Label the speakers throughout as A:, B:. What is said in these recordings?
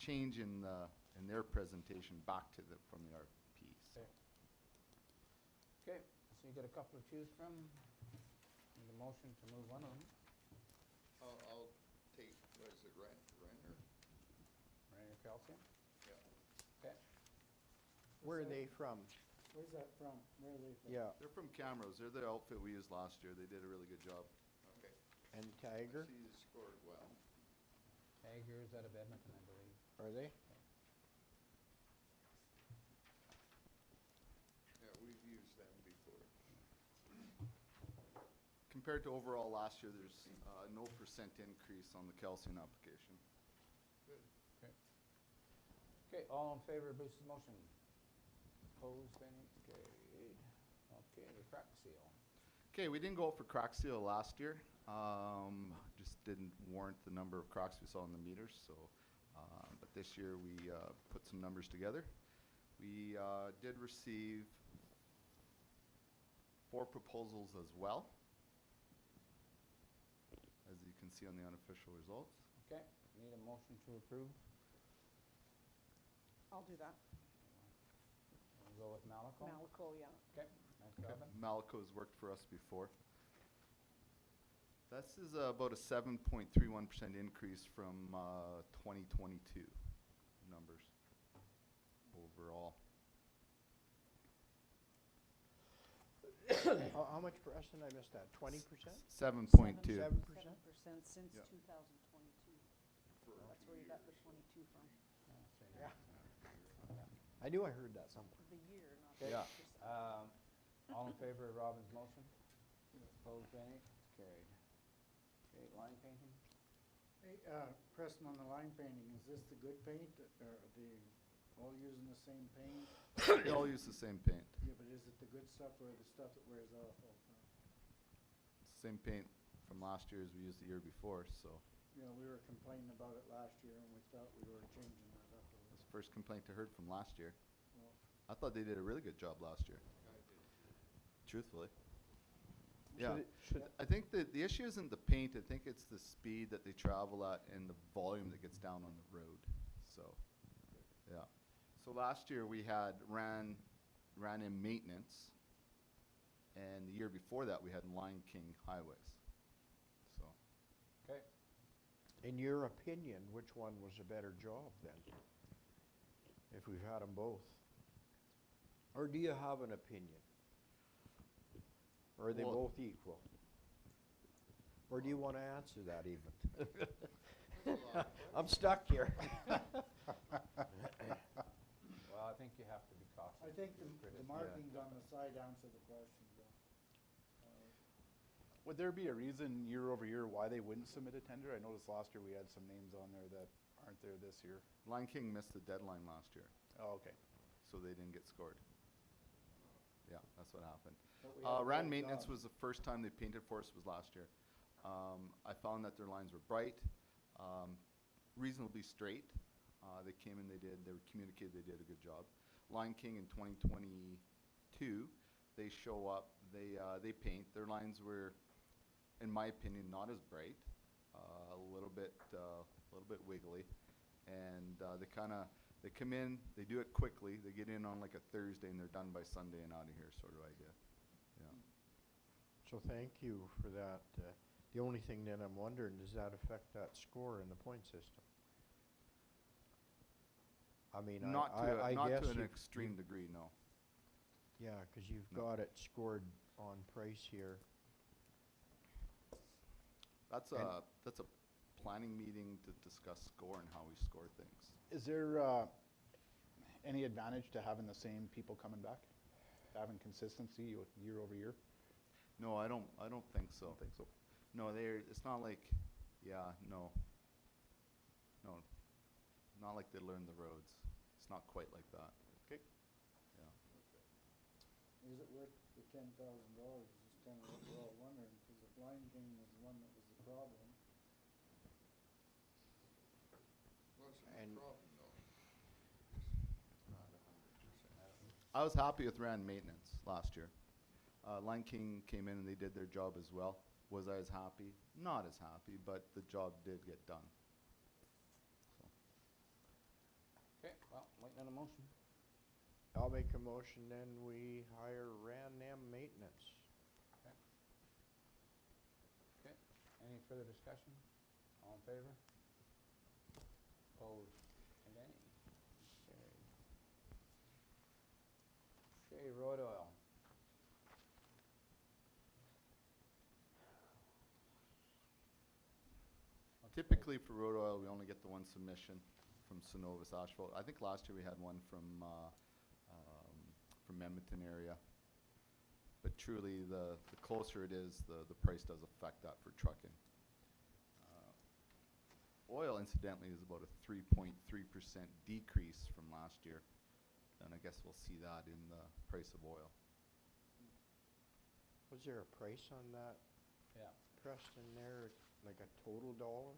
A: change in their presentation back to from the RP. So.
B: Okay, so you got a couple to choose from. Need a motion to move one of them.
C: I'll take, what is it, Renner?
B: Rainier Calcium.
C: Yeah.
B: Okay.
D: Where are they from?
E: Where's that from? Where are they from?
D: Yeah,
A: They're from Camrose. They're the outfit we used last year. They did a really good job.
C: Okay.
D: and
C: I
D: Tiger,
C: see you scored well.
B: Tigers out of Edmonton, I believe.
D: are they?
C: Yeah, we've used them before.
A: Compared to overall last year, there's no percent increase on the calcium application.
C: Good.
B: Okay. Okay, all in favor of Bruce's motion? Opposed, any? Carried. Okay, the crack seal.
A: Okay, we didn't go out for crack seal last year. Just didn't warrant the number of cracks we saw in the meters. So, but this year we put some numbers together. We did receive 4 proposals as well, as you can see on the unofficial results.
B: Okay, need a motion to approve.
F: I'll do that.
B: We'll go with Malaco.
F: Malaco, yeah.
B: Okay, nice
A: Okay.
B: job.
A: Malaco has worked for us before. This is about a 7.31% increase from 2022 numbers overall.
D: How much, Preston? I missed that. 20%?
A: 7.2.
D: 7%?
F: 7% since
A: Yeah.
F: 2022.
C: For a
F: That's
C: few
F: where you got
C: years.
F: the 22 from.
D: Yeah. I knew I heard that somewhere.
F: The year, not the
A: Yeah.
F: percent.
B: All in favor of Robin's motion? Opposed, any? Carried. Okay, line painting?
E: Hey, Preston, on the line painting, is this the good paint, or are they all using the same paint?
A: They all use the same paint.
E: Yeah, but is it the good stuff or the stuff that wears off all the time?
A: Same paint from last year as we used the year before, so
E: You know, we were complaining about it last year, and we thought we were changing that up a
A: that's
E: little.
A: the first complaint I heard from last year.
E: Well,
A: I thought they did a really good job last year,
C: I did too.
A: truthfully. Yeah,
D: Should
A: I think that the issue isn't the paint, I think it's the speed that they travel at and the volume that gets down on the road, so, yeah. So last year we had ran in maintenance, and the year before that we had Line King highways, so.
B: Okay,
D: In your opinion, which one was a better job then? If we've had them both? Or do you have an opinion? Or are they
A: Well-
D: both equal? Or do you want to answer that even?
C: That's a lot of
D: I'm stuck here.
B: well, I think you have to be cautious.
E: I think the
B: Critics.
E: markings on the side answer the question, though.
G: Would there be a reason year over year why they wouldn't submit a tender? I noticed last year we had some names on there that aren't there this year.
A: Line King missed the deadline last year,
G: Oh, okay.
A: so they didn't get scored. Yeah, that's what happened.
E: But we had a
A: Ran
E: great
A: Maintenance
E: job.
A: was the first time they painted for us was last year. I found that their lines were bright, reasonably straight. They came in, they were communicated, they did a good job. Line King in 2022, they show up, they paint. Their lines were, in my opinion, not as bright, a little bit wiggly, and they come in, they do it quickly. They get in on like a Thursday and they're done by Sunday and out of here, sort of idea. Yeah.
D: So thank you for that. The only thing then I'm wondering, does that affect that score in the point system? I mean,
A: Not
D: I
A: to
D: guess
A: an
D: you-
A: extreme degree, no.
D: Yeah, because you've
A: No.
D: got it scored on price here.
A: That's
D: And-
A: a planning meeting to discuss score and how we score things.
G: Is there any advantage to having the same people coming back? Having consistency with year over year?
A: No, I don't think so.
G: Don't think so.
A: No, it's not like, yeah, no. No, not like they learned the roads. It's not quite like that.
G: Okay.
A: Yeah.
E: Is it worth the $10,000 is just kind of what we're all wondering, because if Line King was the one that was the problem,
C: Wasn't
D: And-
C: a problem though. Not 100%.
A: I was happy with Ran Maintenance last year. Line King came in and they did their job as well. Was I as happy? Not as happy, but the job did get done. So.
B: Well, waiting on a motion.
D: I'll make a motion, then we hire Ran-Am Maintenance.
B: Okay, any further discussion? All in favor? Opposed? And any? Carried. Okay, road oil. What's the
A: Typically for road oil, we only get the one submission from Synovus Asphalt. I think last year we had one from Edmonton area. But truly, the closer it is, the price does affect that for trucking. Oil incidentally is about a 3.3% decrease from last year. And I guess we'll see that in the price of oil.
D: Was there a price on that,
B: Yeah.
D: Preston, there, like a total dollar?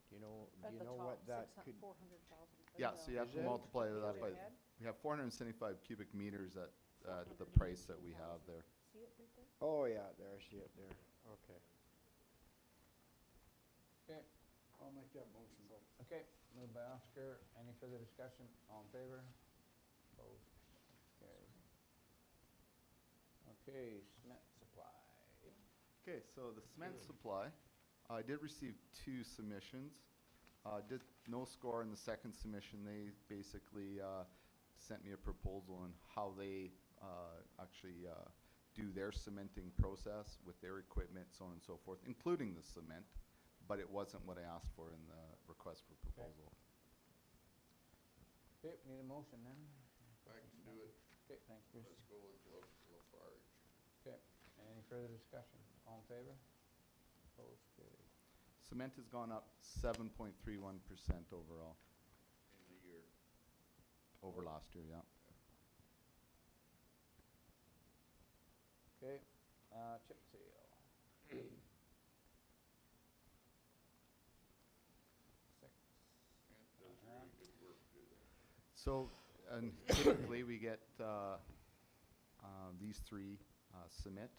D: Do you know,
F: At
D: do you
F: the
D: know
F: top,
D: what that could?
F: 400,000.
A: Yeah, so you have
D: Is
A: to
D: it?
A: multiply
F: Top of
A: that
F: your
A: by,
F: head?
A: we have 475 cubic meters at the
F: 418,000.
A: price that we have there.
F: See it right there?
D: Oh, yeah, there, I see it there, okay.
B: Okay,
E: I'll make that motion, Bob.
B: okay, moved by Oscar. Any further discussion? All in favor? Opposed? Carried. Okay, cement supply.
A: Okay, so the cement supply, I did receive 2 submissions. Did no score in the second submission. They basically sent me a proposal on how they actually do their cementing process with their equipment, so on and so forth, including the cement, but it wasn't what I asked for in the request for proposal.
B: Okay, we need a motion then.
C: I can do it.
B: Okay, thanks, Bruce.
C: Let's go with Lafarge.
B: Okay, any further discussion? All in favor? Opposed? Carried.
A: Cement has gone up 7.31% overall
C: In the year.
A: over last year, yeah.
B: Okay, chip seal. Six.
C: And does really good work, do they?
A: So, and typically we get these 3 submit.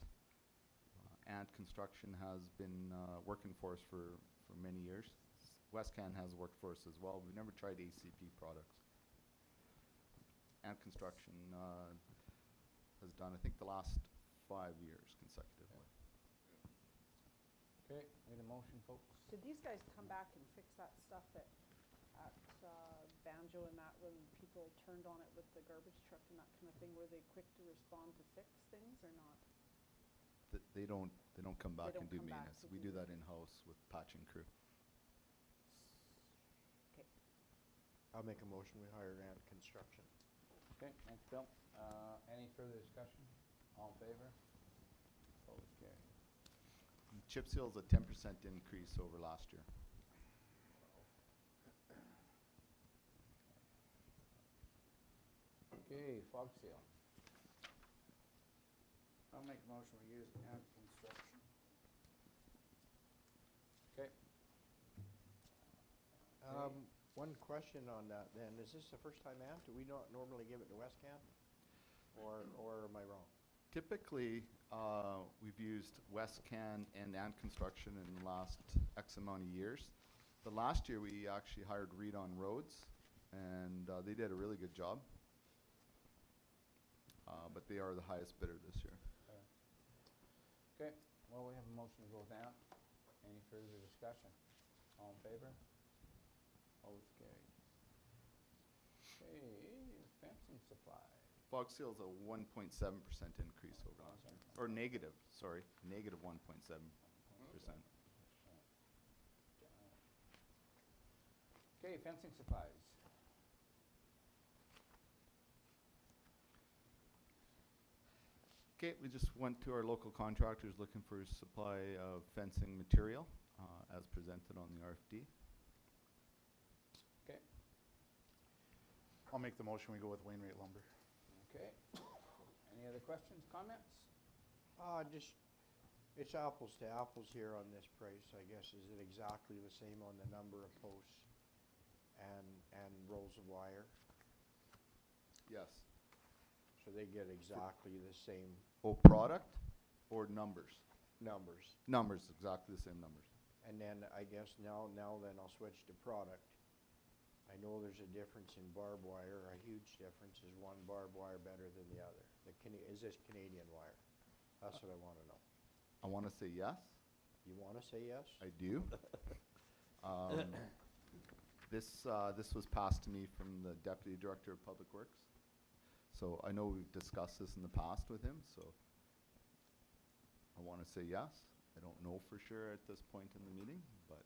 A: And construction has been working for us for many years. Westcan has worked for us as well. We've never tried ACP products. And construction has done, I think, the last 5 years consecutively.
B: Okay, need a motion, folks?
F: Did these guys come back and fix that stuff at Banjo and that when people turned on it with the garbage truck and that kind of thing? Were they quick to respond to fix things or not?
A: They don't come back
F: don't
A: and do
F: come back
A: maintenance.
F: to
A: We
F: do
A: do that in-house with patching crew.
F: Okay.
D: I'll make a motion, we hire Ant Construction.
B: Okay, thanks, Bill. Any further discussion? All in favor? Opposed? Carried.
A: Chip seal is a 10% increase over last year.
B: Okay, fog seal.
E: I'll make a motion, we use Ant Construction.
B: Okay.
D: One question on that then, is this the first time Ant? Do we not normally give it to Westcan? Or am I wrong?
A: Typically, we've used Westcan and Ant Construction in the last X amount of years. The last year, we actually hired Reed on Roads, and they did a really good job. But they are the highest bidder this year.
B: Okay, well, we have a motion to go with that. Any further discussion? All in favor? Opposed? Carried. Okay, fencing supply.
A: Fog seal is a 1.7% increase over last year. Or negative, sorry, negative 1.7%.
B: Okay, fencing supplies.
A: Okay, we just went to our local contractors looking for supply of fencing material as presented on the RFD.
B: Okay,
G: I'll make the motion, we go with Wainwright lumber.
B: okay. Any other questions, comments?
D: Just, it's apples to apples here on this price, I guess. Is it exactly the same on the number of posts and rolls of wire?
A: Yes.
D: So they get exactly the same
A: Oh, product or numbers?
D: numbers?
A: Numbers, exactly the same numbers.
D: And then I guess now then I'll switch to product. I know there's a difference in barbed wire, a huge difference. Is one barbed wire better than the other? Is this Canadian wire? That's what I wanna know.
A: I wanna say yes,
D: You wanna say yes?
A: I do. This was passed to me from the Deputy Director of Public Works. So I know we've discussed this in the past with him, so I wanna say yes. I don't know for sure at this point in the meeting, but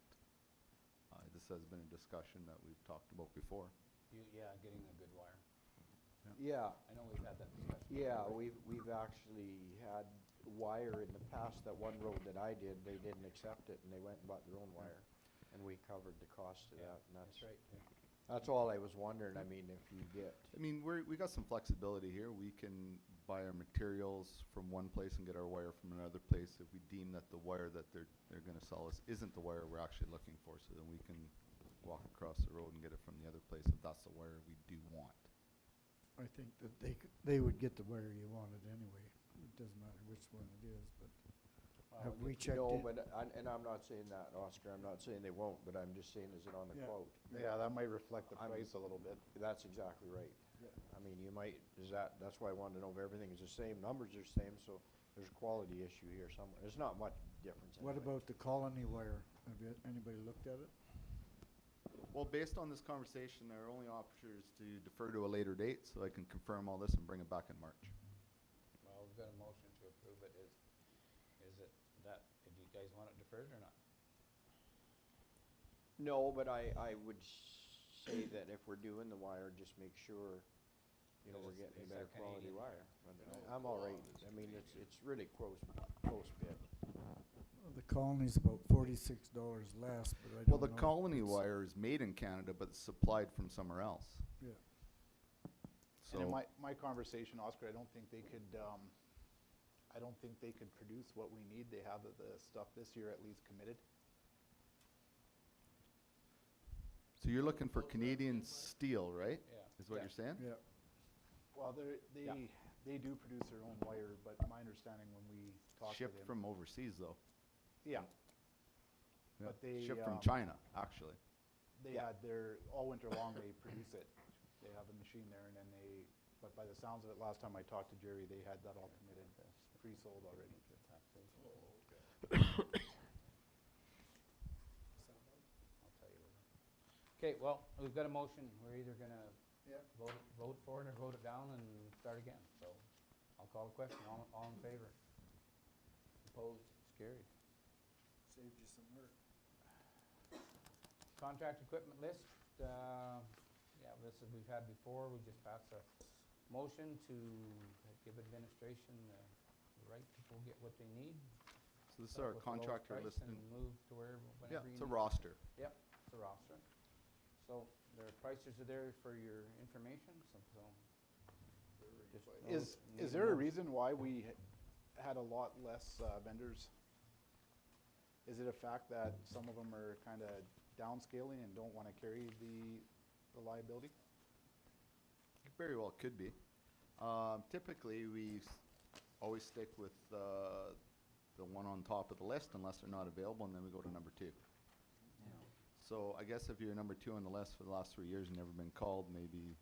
A: this has been a discussion that we've talked about before.
B: Yeah, getting a good wire.
D: Yeah,
B: I know we've had that discussion.
D: yeah, we've actually had wire in the past. That one road that I did, they didn't accept it, and they went and bought their own wire. And we covered the cost of
B: Yeah,
D: that, and
B: that's right. Yeah.
D: that's all I was wondering. I mean, if you get,
A: I mean, we got some flexibility here. We can buy our materials from one place and get our wire from another place if we deem that the wire that they're gonna sell us isn't the wire we're actually looking for, so then we can walk across the road and get it from the other place if that's the wire we do want.
E: I think that they would get the wire you wanted anyway. It doesn't matter which one it is, but have we checked
D: no,
E: it?
D: but, and I'm not saying that, Oscar, I'm not saying they won't, but I'm just saying, is it on the
E: Yeah.
D: quote?
G: Yeah, that might reflect the
D: I'm-
G: price a little bit.
D: That's exactly right.
E: Yeah.
D: I mean, you might, that's why I wanted to know if everything is the same, numbers are the same, so there's a quality issue here somewhere. There's not much difference
E: What
D: anyway.
E: about the colony wire? Have anybody looked at it?
A: Well, based on this conversation, our only option is to defer to a later date, so I can confirm all this and bring it back in March.
B: Well, we've got a motion to approve it. Is it that, do you guys want it deferred or not?
D: No, but I would say that if we're doing the wire, just make sure, you know,
B: That
D: we're
B: it's-
D: getting a
B: it's
D: better
B: that
D: quality
B: Canadian.
D: wire. But
C: No,
D: I'm all right.
C: it's
D: I mean, it's
C: Canadian.
D: really close bid.
E: The colony's about $46 less, but I don't know.
A: Well, the colony wire is made in Canada, but it's supplied from somewhere else.
E: Yeah.
G: And in
A: So,
G: my conversation, Oscar, I don't think they could produce what we need. They have the stuff this year at least committed.
A: so you're looking for Canadian steel, right?
B: Yeah.
A: Is what
B: Yeah.
A: you're saying?
E: Yeah.
G: Well,
B: Yeah.
G: they do produce their own wire, but my understanding when we talked to
A: Shipped
G: them.
A: from overseas, though.
G: Yeah,
A: Yeah.
G: But they,
A: Shipped from China, actually.
G: they
D: Yeah.
G: had all winter long, they produce it. They have a machine there and then but by the sounds of it, last time I talked to Jerry, they had that all committed, pre-sold already.
B: Taxation.
C: Oh, okay.
B: I'll tell you later. Okay, well, we've got a motion. We're either gonna
E: Yeah.
B: vote for it or vote it down and start again. So I'll call a question. All in favor? Opposed? It's carried.
E: Saved you some work.
B: Contract equipment list, yeah, this is, we've had before, we just passed a motion to give administration the right to go get what they need.
A: So this is
B: start
A: our
B: with the lowest
A: contractor
B: price
A: list.
B: And move to whenever
A: Yeah,
B: you
A: it's a
B: need.
A: roster.
B: Yep, it's a roster. So their prices are there for your information, so just know
G: Is
B: need
G: there a
B: know.
G: reason why we had a lot less vendors? Is it a fact that some of them are kind of downscaling and don't want to carry the liability?
A: Very well could be. Typically, we always stick with the one on top of the list unless they're not available, and then we go to number 2. So I guess if you're number 2 on the list for the last 3 years and never been called, maybe,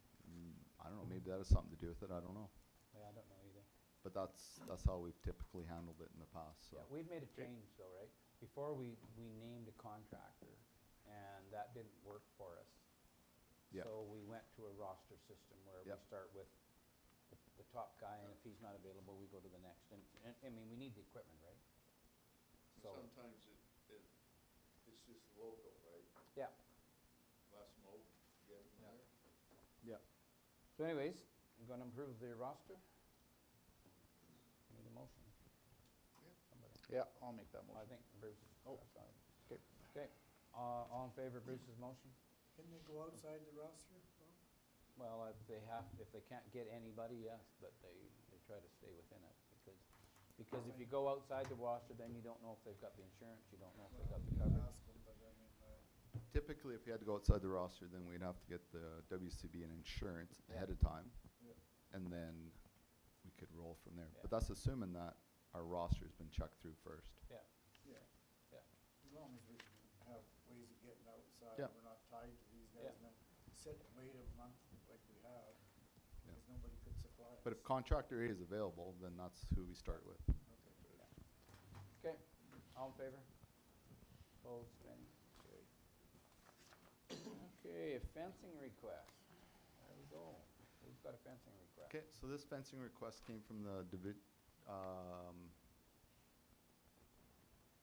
A: I don't know, maybe that has something to do with it, I don't know.
B: Yeah, I don't know either.
A: But that's how we've typically handled it in the past, so.
B: Yeah, we've made a change though, right? Before we named a contractor, and that didn't work for us.
A: Yeah.
B: So we went to a roster system where we
A: Yep.
B: start with the top guy, and if he's not available, we go to the next. And I mean, we need the equipment, right? So,
C: Sometimes it's just local, right?
B: yeah.
C: Less smoke, get them
B: Yeah.
C: there.
B: So anyways, I'm gonna approve the roster. Need a motion? Somebody.
G: Yeah, I'll make that
B: I
G: motion.
B: think Bruce.
G: Oh,
B: sorry.
G: okay.
B: Okay, all in favor of Bruce's motion?
E: Can they go outside the roster?
B: Well, if they can't get anybody, yes, but they try to stay within it, because if you go outside the roster, then you don't know if they've got the insurance, you don't know if they've got the coverage.
E: Ask them, but I mean,
A: Typically, if you had to go outside the roster, then we'd have to get the WCB and insurance ahead of time,
E: Yeah.
A: and then we could roll from there.
B: Yeah.
A: But that's assuming that our roster's been checked through first.
B: Yeah,
E: yeah.
B: Yeah.
E: As long as we can have ways of getting outside,
A: Yeah.
E: we're not tied to these
B: Yeah.
E: guys. And then sit and wait a month like we have,
A: Yeah.
E: because nobody could supply us.
A: But if contractor A is available, then that's who we start with.
B: Okay, all in favor? Opposed, abstaining, carried. Okay, fencing request. There we go. Who's got a fencing request?
A: Okay, so this fencing request came from the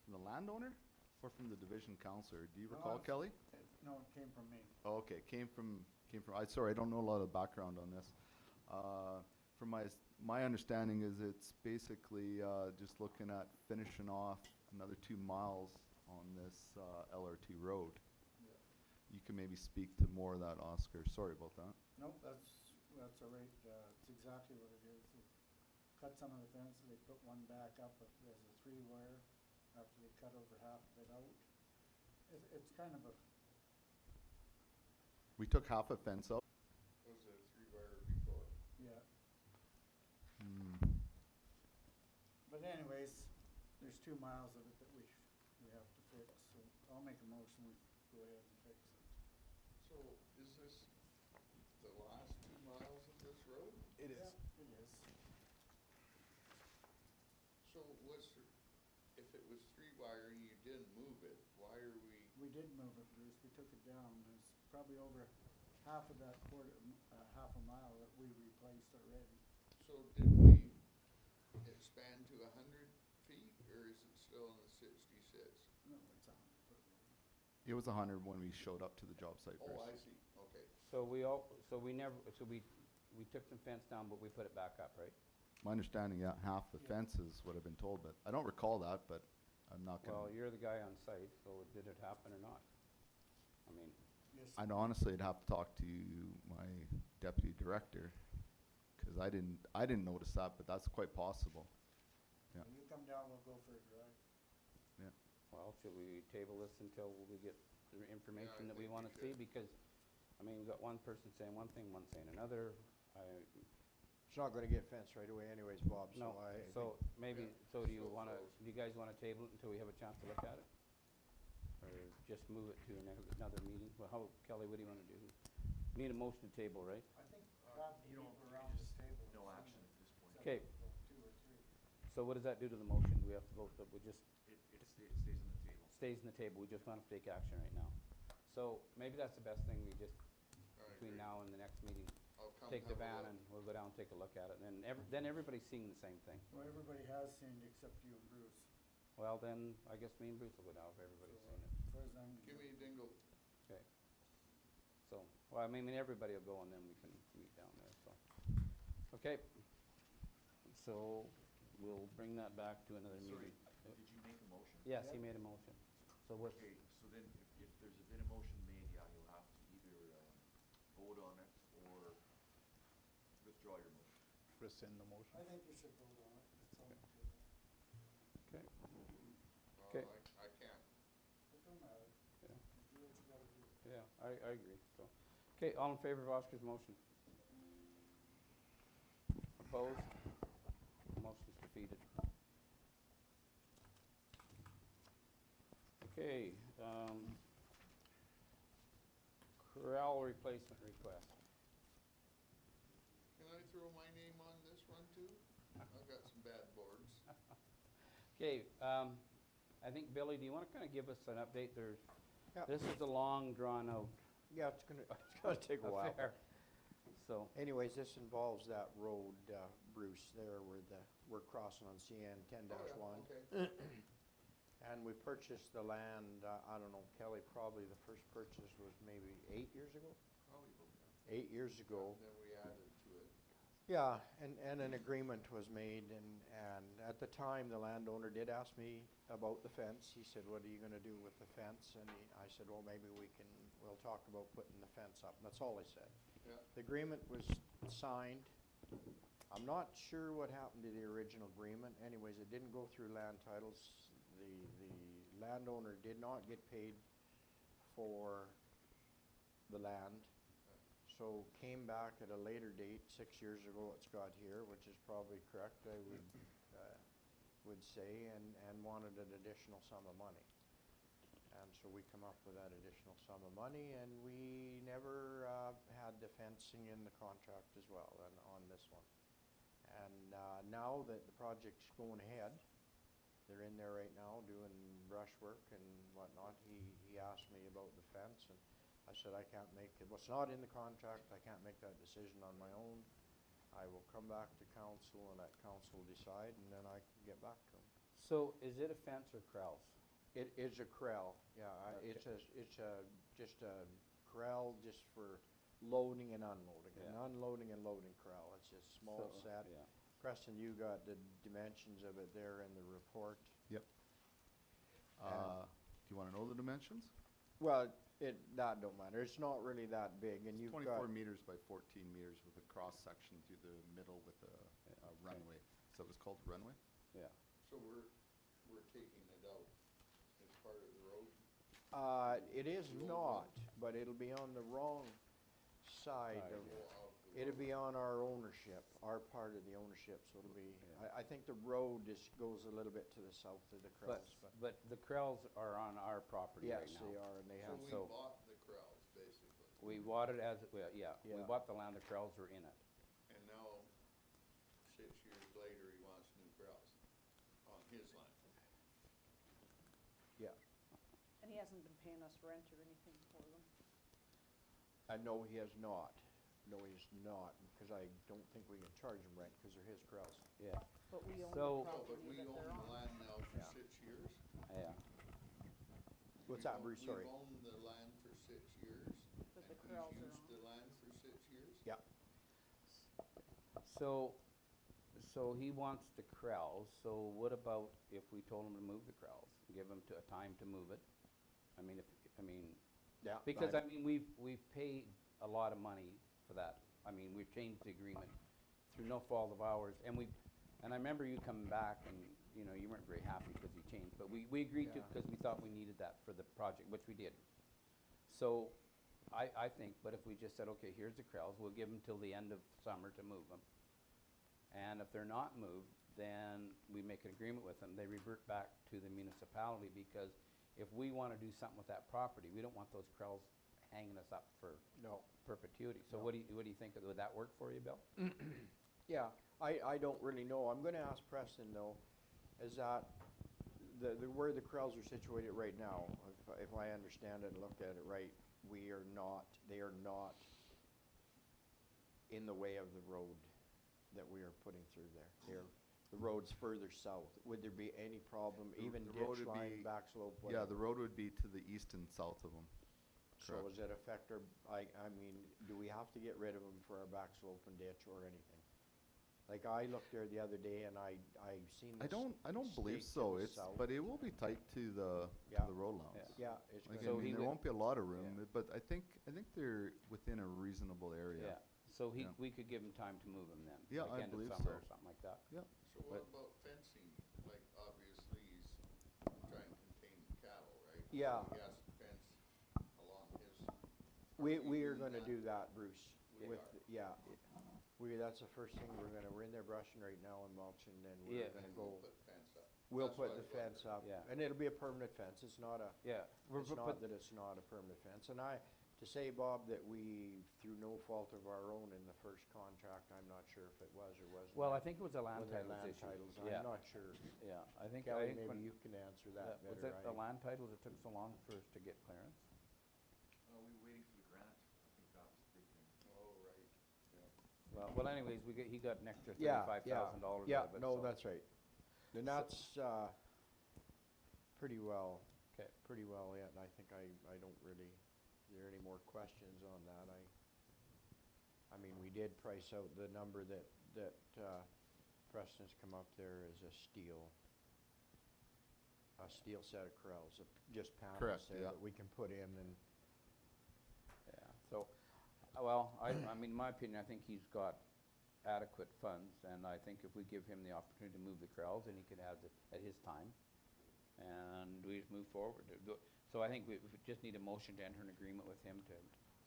A: from the landowner or from the division counselor? Do you recall, Kelly?
E: No, it came from me.
A: Oh, okay, came from, sorry, I don't know a lot of background on this. From my understanding is it's basically, just looking at finishing off another 2 miles on this, LRT road.
E: Yeah.
A: You can maybe speak to more of that, Oscar. Sorry about that.
E: No, that's all right. It's exactly what it is. They cut some of the fence, they put one back up as a 3-wire after they cut over half of it out. It's kind of a,
A: We took half a fence out.
C: Was it a 3-wire before?
E: yeah.
A: Hmm.
E: But anyways, there's 2 miles of it that we have to fix, so I'll make a motion, we go ahead and fix it.
C: So is this the last 2 miles of this road?
G: It is.
E: Yeah, it is.
C: So if it was 3-wire and you didn't move it, why are we,
E: We did move it, Bruce, we took it down. There's probably over half of that half a mile that we replaced already.
C: so did we expand to 100 feet or is it still in the 66?
E: No, it's 100 foot road.
A: It was 100 when we showed up to the job site
C: Oh, I
A: first.
C: see, okay.
B: So we took some fence down, but we put it back up, right?
A: My understanding, yeah, half the fence is what I've been told, but I don't recall that, but I'm not
B: Well,
A: gonna.
B: you're the guy on site, so did it happen or not? I mean,
E: Yes.
A: I'd honestly have to talk to my deputy director, cause I didn't notice that, but that's quite possible. Yeah.
E: When you come down, we'll go for a drive.
B: well, should we table this until we get the information that we
C: think
B: wanna
C: we
B: see?
C: should.
B: Because, I mean, we've got one person saying one thing, one saying another.
D: It's not gonna get fenced right away anyways, Bob, so
B: No,
D: I
B: so maybe,
C: Yeah,
B: so do you
C: so
B: wanna,
C: close.
B: do you guys wanna table it until we have a chance to look at it? Or just move it to another meeting? Well, how, Kelly, what do you wanna do? Need a motion to table, right?
E: I think probably people around this table.
H: No
E: have
H: action
E: seen
H: at this point.
B: Okay,
E: it, 2 or 3.
B: so what does that do to the motion? Do we have to vote that we just
H: It stays on the table.
B: stays in the table, we just want to take action right now? So maybe that's the best thing, we just,
C: I
B: between
C: agree.
B: now and the next meeting,
C: I'll come
B: take the
C: have a
B: van
C: look.
B: and we'll go down and take a look at it, and then everybody's seeing the same thing.
E: Well, everybody has seen it except you and Bruce.
B: Well, then, I guess me and Bruce will go down if everybody's
E: So,
B: seen it.
E: As far as I'm.
C: Give me a dingle.
B: Okay. So, well, I mean, everybody will go and then we can meet down there, so. Okay. So, we'll bring that back to another
H: Sorry,
B: meeting.
H: did you make a motion?
B: Yes, he
E: Yep.
B: made a motion. So what,
H: Okay, so then if there's been a motion made, yeah, you'll have to either vote on it or withdraw your motion.
G: Rescind the motion.
E: I think we should vote on it. It's on the table.
B: okay,
C: Oh,
B: Okay.
C: I can't.
E: It don't matter.
B: Yeah.
E: Do what you gotta do.
B: yeah, I agree, so. Okay, all in favor of Oscar's motion? Opposed? Motion's defeated. Okay, corral replacement request.
C: Can I throw my name on this one too? I've got some bad boards.
B: Okay, I think, Billy, do you wanna kinda give us an update?
D: Yeah.
B: This is a long, drawn-out
D: Yeah, it's gonna take a while.
B: affair. So,
D: Anyways, this involves that road, Bruce, there where we're crossing on CN 10-1.
C: Oh, yeah, okay.
D: And we purchased the land, I don't know, Kelly, probably the first purchase was maybe 8 years ago?
C: Probably about that.
D: 8 years ago.
C: Then we added to it.
D: Yeah, and an agreement was made, and at the time, the landowner did ask me about the fence. He said, what are you gonna do with the fence? And I said, well, maybe we'll talk about putting the fence up. And that's all I said.
C: Yeah.
D: The agreement was signed. I'm not sure what happened to the original agreement. Anyways, it didn't go through land titles. The landowner did not get paid for the land. So came back at a later date, 6 years ago, it's got here, which is probably correct, I would say, and wanted an additional sum of money. And so we come up with that additional sum of money, and we never had the fencing in the contract as well on this one. And now that the project's going ahead, they're in there right now doing brush work and whatnot, he asked me about the fence, and I said I can't make it, what's not in the contract, I can't make that decision on my own. I will come back to council and let council decide, and then I can get back to him.
B: So is it a fence or corrals?
D: It is a corral, yeah,
B: Okay.
D: it's just a corral just for loading and unloading, an
B: Yeah.
D: unloading and loading corral, it's just small
B: So,
D: set.
B: yeah.
D: Preston, you got the dimensions of it there in the report.
A: Yep. Do you wanna know the dimensions?
D: Well, that don't matter, it's not really that big, and
A: It's
D: you've
A: 24
D: got,
A: meters by 14 meters with a cross-section through the middle with a
B: Yeah, okay.
A: runway. So it was called runway?
B: Yeah.
C: So we're taking it out as part of the road?
D: it is not, but it'll be on the wrong side
B: Side,
D: of,
C: Go off the
D: it'll
C: road?
D: be on our ownership, our part of the ownership, so it'll be, I think the road goes a little bit to the south of the
B: But,
D: corrals, but.
B: but the corrals are on our property right now.
D: Yes, they are, and they
C: So
D: have,
C: we
B: So-
C: bought the corrals, basically,
B: We bought it as, well, yeah, we
D: Yeah.
B: bought the land, the corrals were in it.
C: and now, 6 years later, he wants new corrals on his land.
D: yeah.
F: And he hasn't been paying us rent or anything for them.
D: No, he has not. No, he's not, because I don't think we can charge him rent, because they're his corrals.
B: Yeah.
F: But we own
B: So-
F: the
C: No, but
F: property
C: we
F: that
C: own
F: they're
C: the
F: on.
C: land now for
D: Yeah.
C: 6 years?
B: Yeah.
D: What's that,
C: We've
D: Bruce,
C: owned-
D: sorry?
C: We've owned the land for 6 years,
F: That the
C: and
F: corrals
C: he's
F: are
C: used
F: on.
C: the land for 6 years?
D: Yeah,
B: So he wants the corrals, so what about if we told him to move the corrals, give him a time to move it? I mean,
D: yeah.
B: because I mean, we've paid a lot of money for that. I mean, we've changed the agreement through no fault of ours, and I remember you coming back and, you know, you weren't very happy because you changed, but we agreed to,
D: Yeah.
B: because we thought we needed that for the project, which we did. So, I think, but if we just said, okay, here's the corrals, we'll give them till the end of summer to move them. And if they're not moved, then we make an agreement with them, they revert back to the municipality, because if we wanna do something with that property, we don't want those corrals hanging us up for
D: No.
B: perpetuity. So
D: No.
B: what do you think, would that work for you, Bill?
D: Yeah, I don't really know. I'm gonna ask Preston though, is that where the corrals are situated right now, if I understand it and looked at it right, they are not in the way of the road that we are putting through there. The road's further south. Would there be any problem, even
A: The road
D: ditch
A: would
D: line,
A: be-
D: back slope,
A: Yeah,
D: whatever?
A: the road would be to the east and south of them.
D: So
A: correct.
D: does it affect our, I mean, do we have to get rid of them for our back slope and ditch or anything? Like, I looked there the other day and I seen
A: I
D: this.
A: don't believe
D: stake to
A: so,
D: the
A: it's,
D: south.
A: but it will be tight to the
D: Yeah.
A: road lines.
D: Yeah, it's
A: Like,
D: gonna
A: I
B: So
A: mean,
B: he
A: there
B: would-
A: won't be a lot of room,
B: Yeah.
A: but I think they're within a reasonable area.
B: Yeah, so
A: Yeah.
B: we could give him time to move them then?
A: Yeah,
B: like
A: I
B: end of
A: believe
B: summer or
A: so.
B: something like that?
A: Yeah,
C: So what
B: But-
C: about fencing? Like, obviously, he's trying to contain cattle, right?
D: Yeah.
C: So he has to fence along his.
D: We are
C: doing
D: gonna
C: that?
D: do that, Bruce,
C: We
D: with,
C: are.
D: yeah. That's the first thing we're in there brushing right now and mulching, then
B: Yeah.
D: we're gonna
C: And we'll
D: go,
C: put fence up.
D: we'll
C: That's
D: put
C: what I
D: the
C: was
D: fence
C: wondering.
D: up.
B: Yeah.
D: And it'll be a permanent fence, it's not a,
B: Yeah.
D: it's not that it's not a permanent fence. And to say, Bob, that we, through no fault of our own in the first contract, I'm not sure if it was or wasn't.
B: Well, I think it was a land
D: Was it
B: titles
D: land
B: issue.
D: titles?
B: Yeah.
D: I'm not sure.
B: Yeah, I think
D: Kelly,
B: when-
D: maybe you can answer that
B: Was
D: better.
B: it the land titles that took so long for us to get clearance?
H: We were waiting for the grant, I think that was the big thing.
C: Oh, right, yeah.
B: Well, anyways, he got an extra
D: Yeah,
B: $35,000
D: yeah,
B: out of it.
D: no,
B: so-
D: that's right. And that's, pretty well,
B: 'Kay.
D: pretty well it, and I think I don't really, are there any more questions on that? I mean, we did price out the number that Preston's come up there as a steel set of corrals, just panels
A: Correct,
D: there
A: yeah.
D: that we can put in and,
B: Yeah, so, well, I mean, in my opinion, I think he's got adequate funds, and I think if we give him the opportunity to move the corrals, then he could have it at his time, and we just move forward. So I think we just need a motion to enter an agreement with him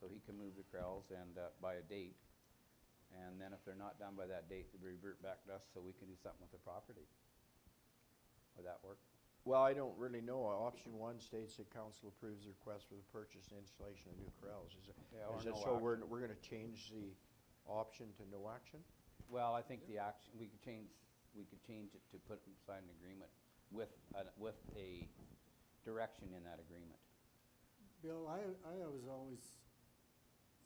B: so he can move the corrals and, by a date, and then if they're not done by that date, they revert back to us so we can do something with the property. Would that work?
D: Well, I don't really know. Option one states that council approves the request for the purchase and installation of new corrals.
B: Yeah, or
D: Is it
B: no
D: so
B: action.
D: we're gonna change the option to no action?
B: Well, I think the action, we could change it to sign an agreement with a direction in that agreement.
E: Bill, I was always,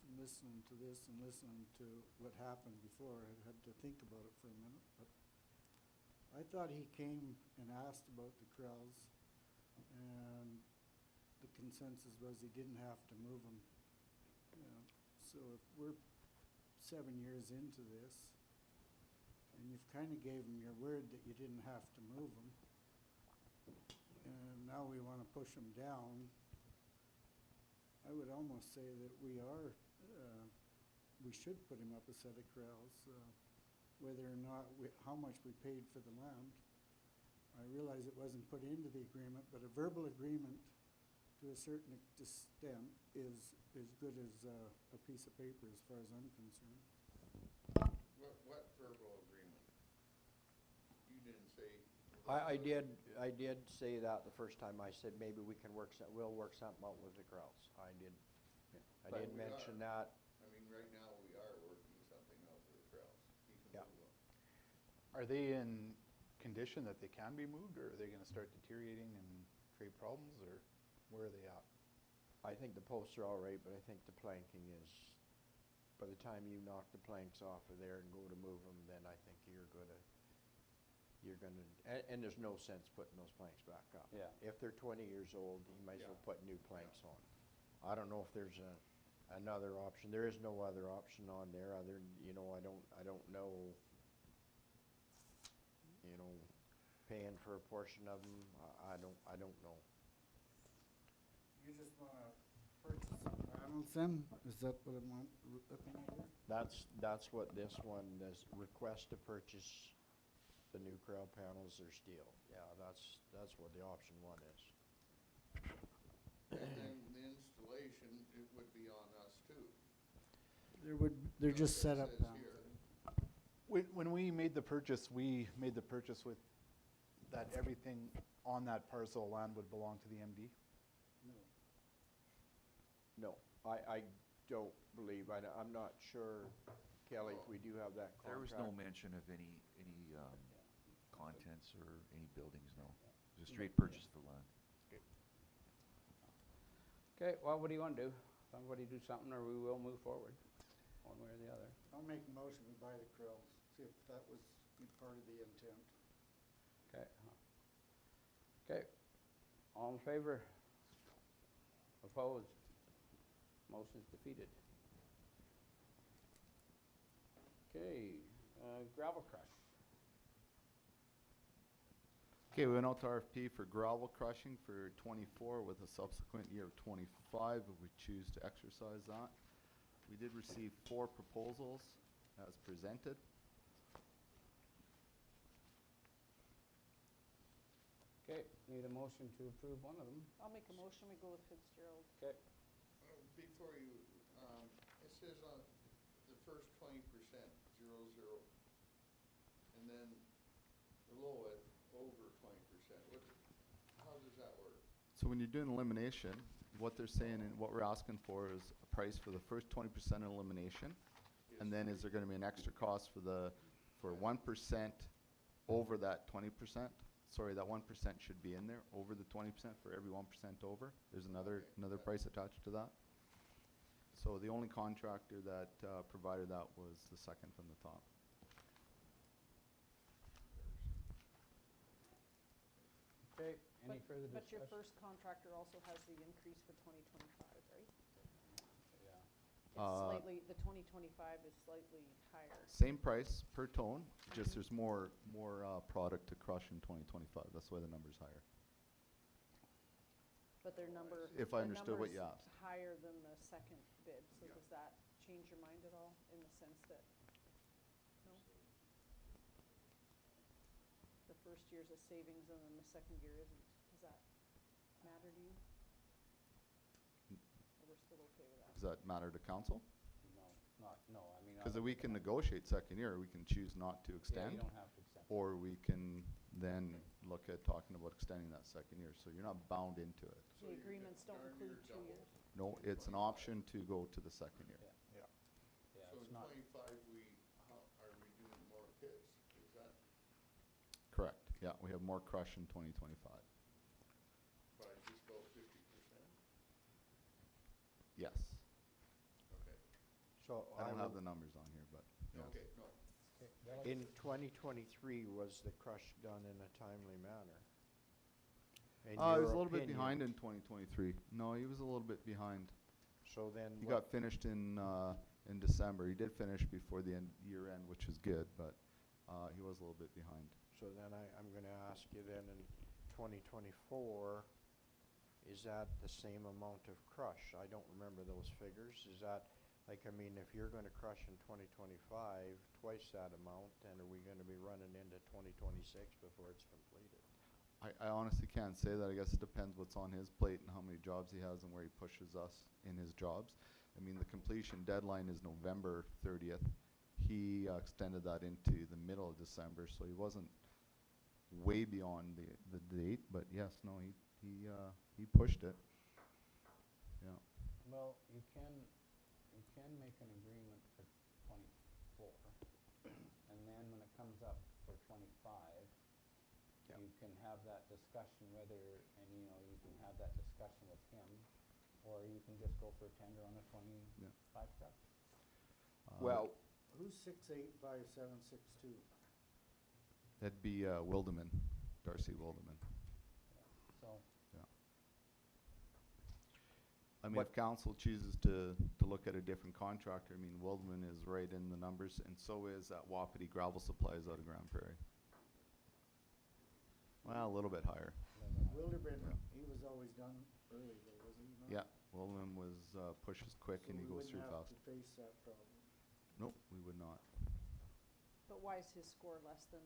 E: from listening to this and listening to what happened before, I had to think about it for a minute, but I thought he came and asked about the corrals, and the consensus was he didn't have to move them. So if we're 7 years into this, and you've kinda gave him your word that you didn't have to move them, and now we wanna push them down, I would almost say that we should put him up a set of corrals, whether or not, how much we paid for the land. I realize it wasn't put into the agreement, but a verbal agreement to a certain extent is as good as a piece of paper as far as I'm concerned.
C: What verbal agreement? You didn't say.
D: I did say that the first time. I said maybe we'll work something out with the corrals. I did
B: But
D: mention that.
C: I mean, right now, we are working something out with the corrals. He can
D: Yeah.
C: move them.
G: Are they in condition that they can be moved, or are they gonna start deteriorating and create problems, or where are they at?
D: I think the posts are all right, but I think the planking is, by the time you knock the planks off of there and go to move them, then I think you're gonna, and there's no sense putting those planks back up.
B: Yeah.
D: If they're 20 years old, you might as well
C: Yeah.
D: put new planks on. I don't know if there's another option. There is no other option on there other, I don't know, paying for a portion of them. I don't know.
E: You just wanna purchase some panels then? Is that what I'm looking at here?
D: That's what this one is, request to purchase the new corral panels or steel. Yeah, that's what the option one is.
C: And then the installation, it would be on us too.
E: They're just set up
C: It says
E: panels.
C: here.
G: When we made the purchase, we made the purchase with that everything on that parcel of land would belong to the MD?
D: No, I don't believe, I'm not sure, Kelly, if we do have that
H: There was
D: contract.
H: no mention of any contents or any buildings, no. It was a straight purchase of the land.
B: Okay, well, what do you wanna do? Somebody do something, or we will move forward, one way or the other.
E: I'll make a motion, we buy the corrals, see if that was part of the intent.
B: Okay. Okay, all in favor? Opposed? Motion's defeated. Okay, gravel crush.
A: Okay, we went out to RFP for gravel crushing for 24 with a subsequent year of 25 if we choose to exercise that. We did receive 4 proposals as presented.
B: Okay, need a motion to approve one of them.
F: I'll make a motion, we go with Fitzgerald.
B: Okay,
C: Before you, it says on the first 20%, 0, 0, and then below it, over 20%. How does that work?
A: So when you're doing elimination, what they're saying and what we're asking for is a price for the first 20% elimination. And then is there gonna be an extra cost for 1% over that 20%? Sorry, that 1% should be in there, over the 20% for every 1% over. There's another price attached to that. So the only contractor that provided that was the second from the top.
B: okay, any further discussion?
F: But your first contractor also has the increase for 2025, right?
B: Yeah.
F: It's slightly, the 2025 is slightly higher.
A: Same price per tone, just there's more product to crush in 2025. That's why the number's higher.
F: But their number.
A: If I
F: their
A: understood what you
F: number's
A: asked.
F: higher than the second bid, so
C: Yeah.
F: does that change your mind at all, in the sense that, no? The first year's a savings and then the second year isn't, does that matter to you? Or we're still okay with that?
A: Does that matter to council?
B: No, I mean.
A: Because we can negotiate second year, we can choose not to
B: Yeah,
A: extend.
B: you don't have to accept.
A: Or we can then look at talking about extending that second year, so you're not bound into it.
C: So
F: The
C: you
F: agreements
C: get
F: don't
C: darn
F: include
C: near
F: 2
C: double.
F: years.
A: No, it's an option to go to the second year.
B: Yeah,
C: So
B: it's
C: in
B: not,
C: twenty-five, are we doing more pits? Is that
A: Correct, yeah, we have more crush in 2025.
C: by just about 50%?
A: Yes.
C: Okay,
D: So
A: I don't have
D: will-
A: the numbers on here, but yes.
C: okay, no.
B: okay, that'll-
D: In 2023, was the crush done in a timely manner? In
A: He was a
D: your
A: little bit
D: opinion.
A: behind in 2023. No, he was a little bit behind.
D: So then,
A: He
D: what-
A: got finished in December. He did finish before the year end, which is good, but he was a little bit behind.
D: so then I'm gonna ask you then, in 2024, is that the same amount of crush? I don't remember those figures. Is that, like, I mean, if you're gonna crush in 2025, twice that amount, then are we gonna be running into 2026 before it's completed?
A: I honestly can't say that. I guess it depends what's on his plate and how many jobs he has and where he pushes us in his jobs. I mean, the completion deadline is November 30th. He extended that into the middle of December, so he wasn't way beyond the date, but yes, no, he pushed it. Yeah.
B: well, you can make an agreement for 24, and then when it comes up for 25,
D: Yeah.
B: you can have that discussion whether, and you know, you can have that discussion with him, or you can just go for a tender on a 25 truck.
G: Well,
E: Who's 685762?
A: That'd be Wildeman, Darcy Wildeman.
B: So,
A: I mean,
G: What-
A: if council chooses to look at a different contractor, I mean, Wildeman is right in the numbers, and so is Wapiti Gravel Supplies out of Grand Prairie. Well, a little bit higher.
E: Wilderbin, he was always done early though, was he not?
A: Yeah, Wildeman was pushes quick and he goes through
E: So
A: fast.
E: we wouldn't have to face that problem.
A: Nope, we would not.
F: But why is his score less than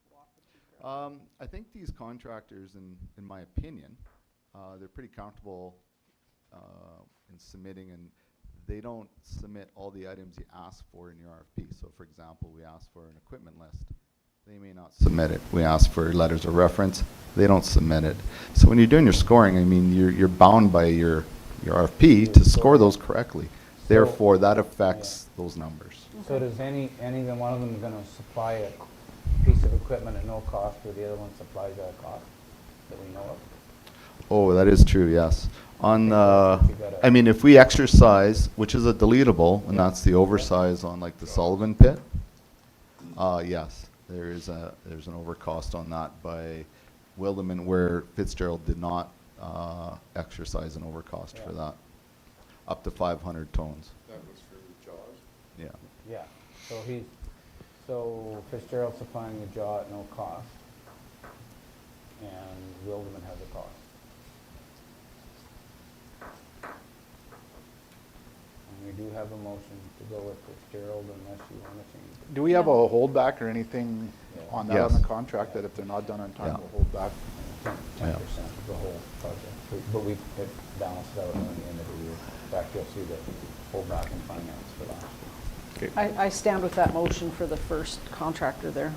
F: Wapiti Gravel?
A: I think these contractors, in my opinion, they're pretty comfortable in submitting, and they don't submit all the items you ask for in your RFP. So for example, we ask for an equipment list. They may not submit it. We ask for letters of reference. They don't submit it. So when you're doing your scoring, I mean, you're bound by your RFP to score those correctly. Therefore, that affects those numbers.
B: so does any one of them gonna supply a piece of equipment at no cost, where the other one supplies at a cost that we know of?
A: Oh, that is true, yes. On,
B: that's what you gotta-
A: I mean, if we exercise, which is a deletable, and that's the oversize on like the Sullivan pit, yes, there's an overcost on that by Wildeman, where Fitzgerald did not exercise an overcost for
B: Yeah.
A: that, up to 500 tones,
C: That was for the jaws?
A: yeah.
B: Yeah, so Fitzgerald supplying the jaw at no cost, and Wildeman has a cost. And we do have a motion to go with Fitzgerald unless you want to change it.
G: do we have a
F: No.
G: holdback or anything
B: Yeah.
G: on that on the
A: Yes.
G: contract that if they're not done on time,
A: Yeah.
G: we'll hold back?
B: 10% of the whole project, but we it balances out at the end of the year. In fact, you'll see the holdback in finance for last year.
G: Okay.
F: I stand with that motion for the first contractor there,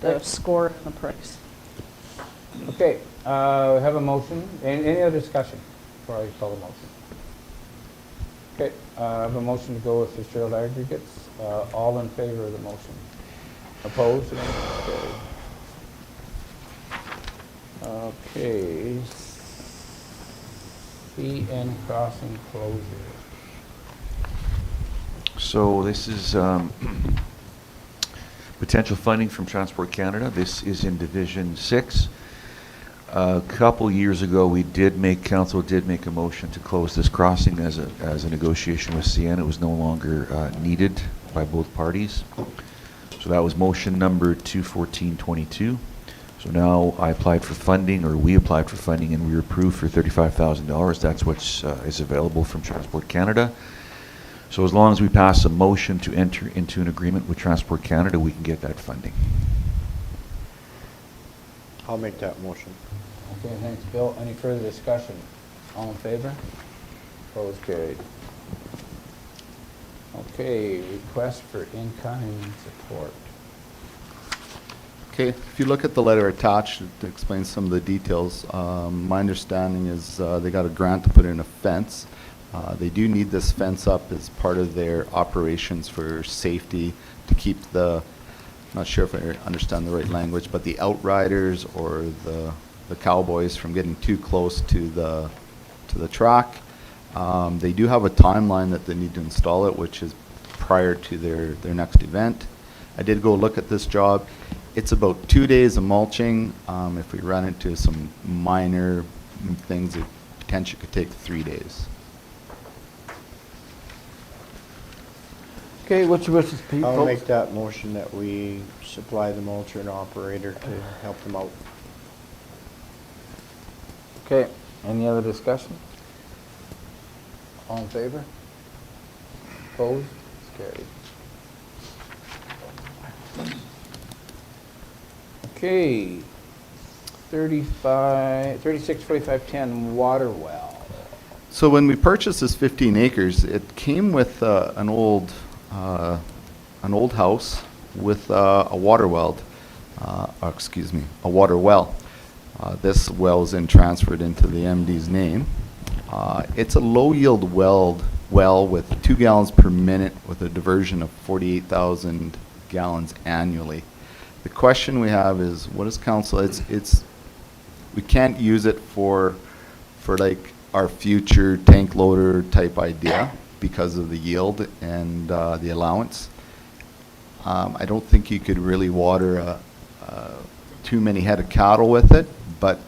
F: the score and the price.
B: Okay, we have a motion. Any other discussion before I call the motion? Okay, I have a motion to go with Fitzgerald Aggregates. All in favor of the motion? Opposed? Okay. CN Crossing closure.
H: So this is potential funding from Transport Canada. This is in Division 6. A couple years ago, council did make a motion to close this crossing as a negotiation with CN. It was no longer needed by both parties. So that was motion number 21422. So now I applied for funding, or we applied for funding, and we were approved for $35,000. That's what is available from Transport Canada. So as long as we pass a motion to enter into an agreement with Transport Canada, we can get that funding.
D: I'll make that motion.
B: Okay, thanks, Bill. Any further discussion? All in favor? Opposed, carried. Okay, request for in-kind support.
A: Okay, if you look at the letter attached, it explains some of the details. My understanding is they got a grant to put in a fence. They do need this fence up as part of their operations for safety, to keep the, not sure if I understand the right language, but the outriders or the cowboys from getting too close to the track. They do have a timeline that they need to install it, which is prior to their next event. I did go look at this job. It's about 2 days of mulching. If we run into some minor things, it potentially could take 3 days.
B: Okay, what's your wishes, Pete?
D: I'll
B: folks?
D: make that motion that we supply the mulcher and operator to help them out.
B: Okay, any other discussion? All in favor? Opposed? It's carried. Okay, 364510 water well.
A: So when we purchased this 15 acres, it came with an old house with a water well. A water well. This well is then transferred into the MD's name. It's a low yield well with 2 gallons per minute with a diversion of 48,000 gallons annually. The question we have is, what is council? We can't use it for like our future tank loader type idea because of the yield and the allowance. I don't think you could really water too many head of cattle with it, but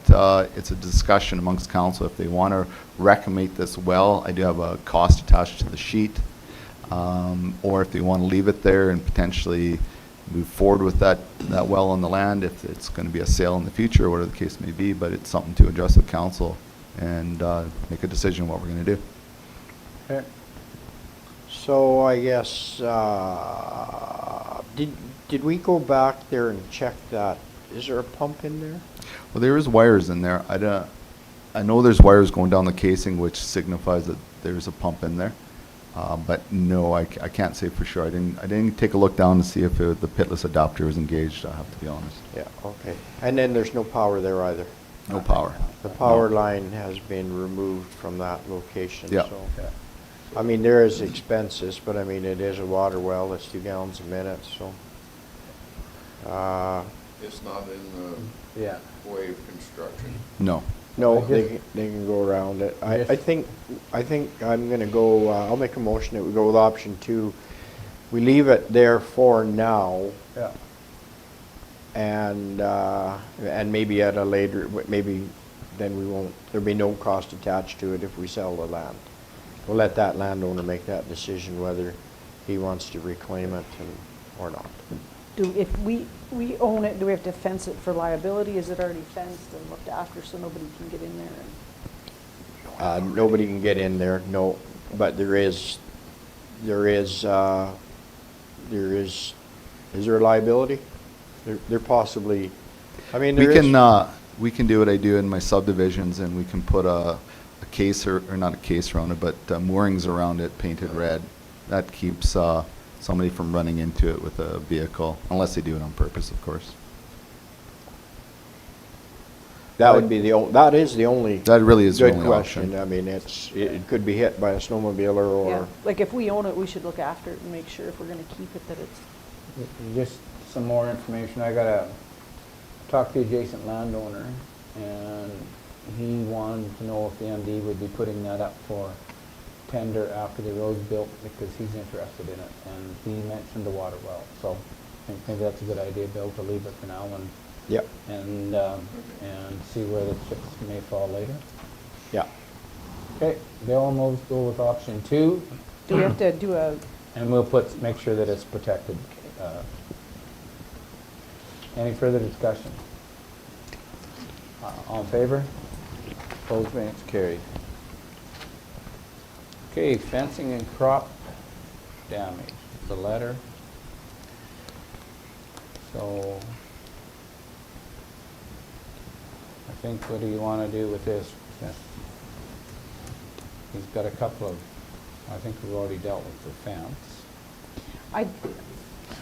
A: it's a discussion amongst council if they want to recommend this well. I do have a cost attached to the sheet, or if they want to leave it there and potentially move forward with that well on the land if it's going to be a sale in the future, or whatever the case may be. But it's something to address with council and make a decision on what we're going to do.
B: Okay.
D: So I guess, did we go back there and check that? Is there a pump in there?
A: Well, there is wires in there. I know there's wires going down the casing, which signifies that there's a pump in there. But no, I can't say for sure. I didn't take a look down to see if the pitless adapter was engaged. I have to be honest.
D: Yeah, okay. And then there's no power there either?
A: No power.
D: The power line has been removed from that location,
A: Yeah.
D: so. I mean, there is expenses, but I mean, it is a water well, it's 2 gallons a minute, so.
C: It's not in
B: Yeah.
C: the way of construction.
A: No.
D: No,
B: I
D: they
B: guess-
D: can go around it.
B: Yes.
D: I think I'm gonna go, I'll make a motion that we go with option 2. We leave it there for now,
B: Yeah.
D: and maybe at a later, maybe then there'll be no cost attached to it if we sell the land. We'll let that landowner make that decision whether he wants to reclaim it or not.
F: If we own it, do we have to fence it for liability? Is it already fenced and looked after so nobody can get in there?
D: Nobody can get in there, no, but is there a liability? There possibly, I mean, there is.
A: We can do what I do in my subdivisions, and we can put a case or not a case around it, but moorings around it painted red. That keeps somebody from running into it with a vehicle, unless they do it on purpose, of course.
D: That would be that is the only.
A: That really is the
D: good
A: only
D: question.
A: option.
D: I mean, it could be hit by a snowmobiler or.
F: Yeah, like if we own it, we should look after it and make sure if we're gonna keep it, that it's,
B: Just some more information. I gotta talk to the adjacent landowner, and he wanted to know if the MD would be putting that up for tender after the road's built, because he's interested in it, and he mentioned the water well. So I think maybe that's a good idea, Bill, to leave it for now and
D: Yep.
B: and see where the chips may fall later.
D: Yeah.
B: Okay, Bill, we'll go with option 2,
F: do we have to do a,
B: and we'll make sure that it's protected. Any further discussion? All in favor? Opposed, it's carried. Okay, fencing and crop damage, the letter. So, I think, what do you want to do with this? He's got a couple of, I think we've already dealt with the fence.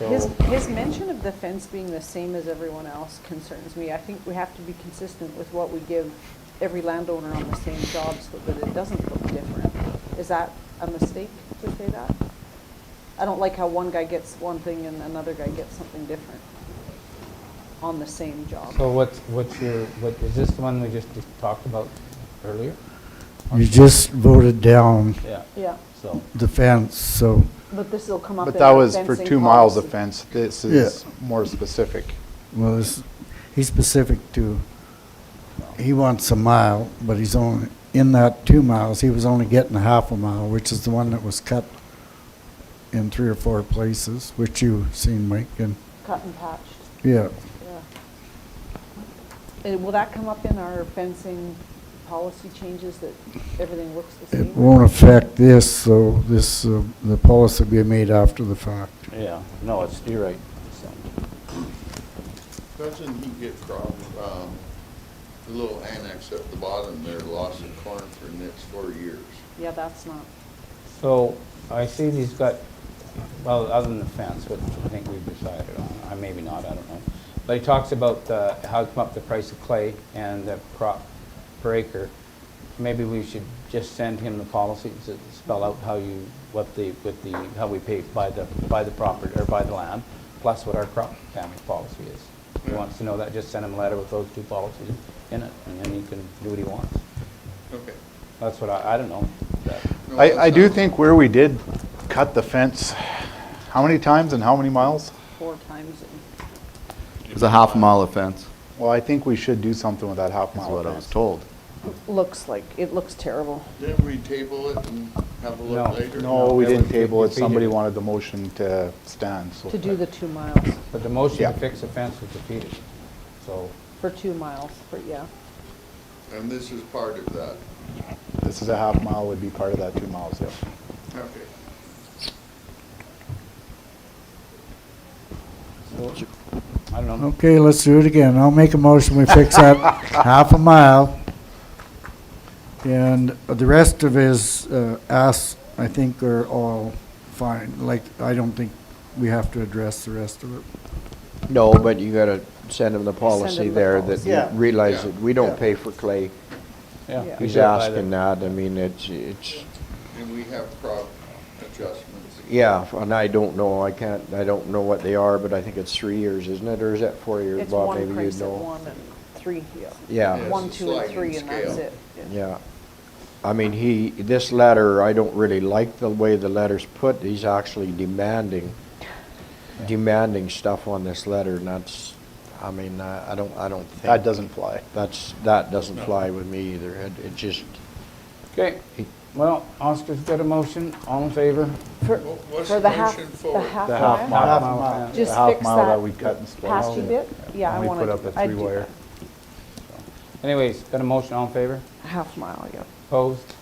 F: His mention of the fence being the same as everyone else concerns me. I think we have to be consistent with what we give every landowner on the same job so that it doesn't look different. Is that a mistake to say that? I don't like how one guy gets one thing and another guy gets something different on the same job.
B: So what's is this the one we just talked about earlier?
E: You just voted down
B: Yeah,
F: Yeah,
B: so,
E: the fence, so
F: but this will come up
G: But
F: in
G: that
F: our
G: was for
F: fencing
G: 2 miles of
F: policy.
G: fence. This
E: Yeah.
G: is more specific.
E: Well, he's specific to, he wants a mile, but he's only, in that 2 miles, he was only getting a half a mile, which is the one that was cut in 3 or 4 places, which you've seen, Mike, and,
F: Cut and patched,
E: yeah.
F: yeah. Will that come up in our fencing policy changes that everything looks the same?
E: It won't affect this, so this, the policy will be made after the fact.
B: yeah, no, it's, you're right. So,
C: Doesn't he get the little annex at the bottom there, lost in corn for the next 4 years?
F: Yeah, that's not,
B: So, I see he's got, well, other than the fence, which I think we've decided on, maybe not, I don't know. But he talks about how to come up the price of clay and the crop per acre. Maybe we should just send him the policy to spell out how you, how we pay by the property, or by the land, plus what our crop damage policy is. If he wants to know that, just send him a letter with those 2 policies in it, and then he can do what he wants.
C: Okay.
B: That's what I don't know. that-
C: No, that
G: I do
C: sounds-
G: think where we did cut the fence, how many times and how many miles?
F: 4 times.
A: It was a half mile of fence,
G: Well, I think we should do something with that half
A: is
G: mile
A: what I was
G: fence.
A: told.
F: Looks like, it looks terrible.
C: Didn't we table it and have a
B: No.
C: look later?
G: No, we
B: that
G: didn't
B: was
G: table it.
B: defeated.
G: Somebody wanted the motion to stand, so.
F: To do the 2 miles,
B: But the motion
G: Yeah.
B: to fix the fence was defeated, so.
F: for 2 miles, yeah.
C: And this is part of that.
G: This is a half mile would be part of that 2 miles, yeah.
C: Okay.
B: So, I don't know.
E: Okay, let's do it again. I'll make a motion, we fix that half a mile. And the rest of his asks, I think, are all fine. Like, I don't think we have to address the rest of it.
D: No, but you gotta send him the policy
F: him the
D: there
F: policy.
D: that you
E: Yeah.
D: realize
C: Yeah.
D: that we don't
E: Yeah.
D: pay for clay.
B: Yeah.
F: Yeah.
B: we
D: He's
B: did buy the-
D: asking that, I mean, it's,
C: And we have crop adjustments.
D: yeah, and I don't know, I don't know what they are, but I think it's 3 years, isn't it, or is that 4 years,
F: It's
D: Bob,
F: one
D: maybe
F: price
D: you'd
F: at
D: know?
F: 1 and 3, yeah.
D: Yeah,
C: Yeah.
F: 1,
C: It's a
F: 2, and
C: sliding
F: 3, and that's
C: scale.
F: it.
D: yeah. I mean, this letter, I don't really like the way the letter's put, he's actually demanding stuff on this letter, and that's, I mean, I don't think.
G: That doesn't fly.
D: That doesn't fly with me either, it just,
B: Okay, well, Oscar's got a motion, all in favor?
F: For,
C: What's
F: for
C: the
F: the half,
C: motion
F: the
C: for?
F: half
G: The half
F: mile?
G: mile.
B: Half mile fence.
F: Just
G: The half
F: fix
G: mile
F: that
G: that we cut and split.
F: Patchy bit? Yeah, I
G: And we
F: want
G: put
F: to,
G: up a
F: I'd do
G: 3-wire.
F: that.
B: Anyways, got a motion, all in favor?
F: Half mile, yeah.
B: Opposed?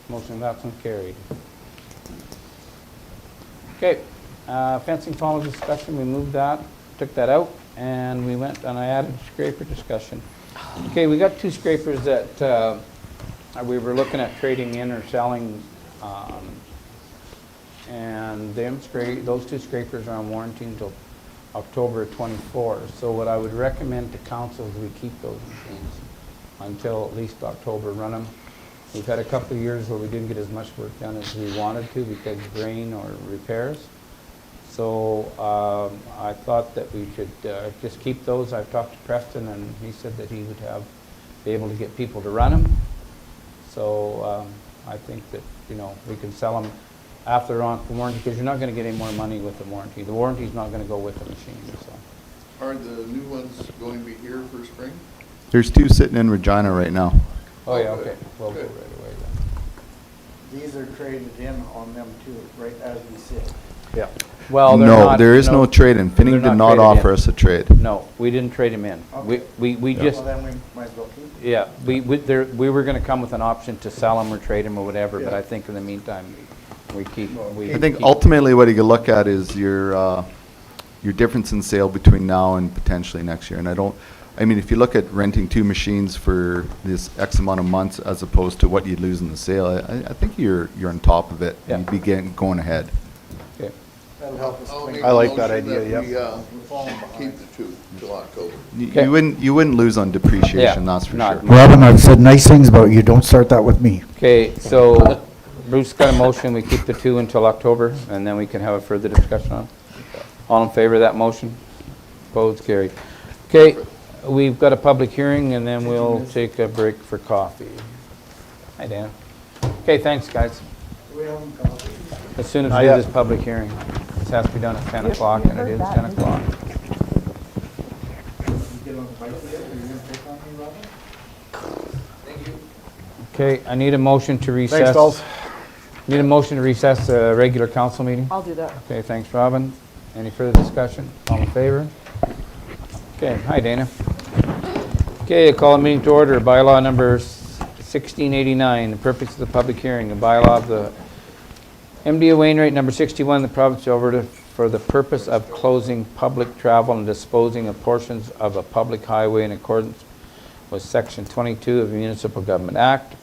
B: Motion that's carried. Okay, fencing policy discussion, we moved that, took that out, and we went, and I added scraper discussion. Okay, we got 2 scrapers that we were looking at trading in or selling, and those 2 scrapers are on warranty until October of '24. So what I would recommend to council is we keep those machines until at least October, run them. We've had a couple of years where we didn't get as much work done as we wanted to because of rain or repairs. So I thought that we should just keep those. I've talked to Preston, and he said that he would be able to get people to run them. So I think that, we can sell them after they're on warranty, because you're not going to get any more money with the warranty. The warranty's not going to go with the machine, so.
C: Are the new ones going to be here for spring?
A: There's 2 sitting in Regina right now.
B: Oh, yeah,
C: good,
B: okay, we'll go
C: good.
B: right away then.
E: These are traded in on them too, right as we sit.
G: Yeah.
B: Well, they're
A: No,
B: not,
A: there is no trade-in. Finning
B: they're
A: did
B: not
A: not
B: traded
A: offer
B: in.
A: us a trade.
B: No, we didn't trade them in.
E: Okay.
B: We just,
E: Well, then we might as well keep them.
B: yeah, we were gonna come with an option to sell them or trade them or whatever, but
E: Yeah.
B: I think in the meantime, we keep. we
A: I think
B: keep-
A: ultimately what you could look at is your difference in sale between now and potentially next year. And I mean, if you look at renting 2 machines for this X amount of months as opposed to what you'd lose in the sale, I think you're on top of it.
B: Yeah.
A: And you'd be going ahead.
B: Okay.
E: That'll help us.
C: I'll
E: clean
C: make
G: I
C: a
G: like that
C: motion
G: idea,
C: we,
G: yep.
E: We're falling behind.
C: keep the two till October.
B: Okay.
A: You wouldn't lose on depreciation, that's for
B: not
A: sure.
B: much.
I: Robin, I've said nice things about you, don't start that with me.
B: Okay, so Bruce got a motion, we keep the 2 until October, and then we can have a further discussion on it. All in favor of that motion? Opposed, carried. Okay, we've got a public hearing, and then we'll take a break for coffee. Hi, Dan. Okay, thanks, guys.
E: We haven't got it.
B: As soon as
G: Not
B: we do
G: yet.
B: this public hearing, this has to be done at 10 o'clock, and it is 10 o'clock.
E: You get on the bike yet, or you gonna pick on me, Robin?
B: Okay, I need a motion to recess.
G: Thanks, fellas.
B: Need a motion to recess the regular council meeting?
F: I'll do that.
B: Okay, thanks, Robin. Any further discussion? All in favor? Okay, hi, Dana. Okay, I call a meeting to order. Bylaw number 1689, the purpose of the public hearing, a bylaw of the MD of Wainwright, number 61, the province of Alberta, for the purpose of closing public travel and disposing of portions of a public highway in accordance with Section 22 of the Municipal Government Act.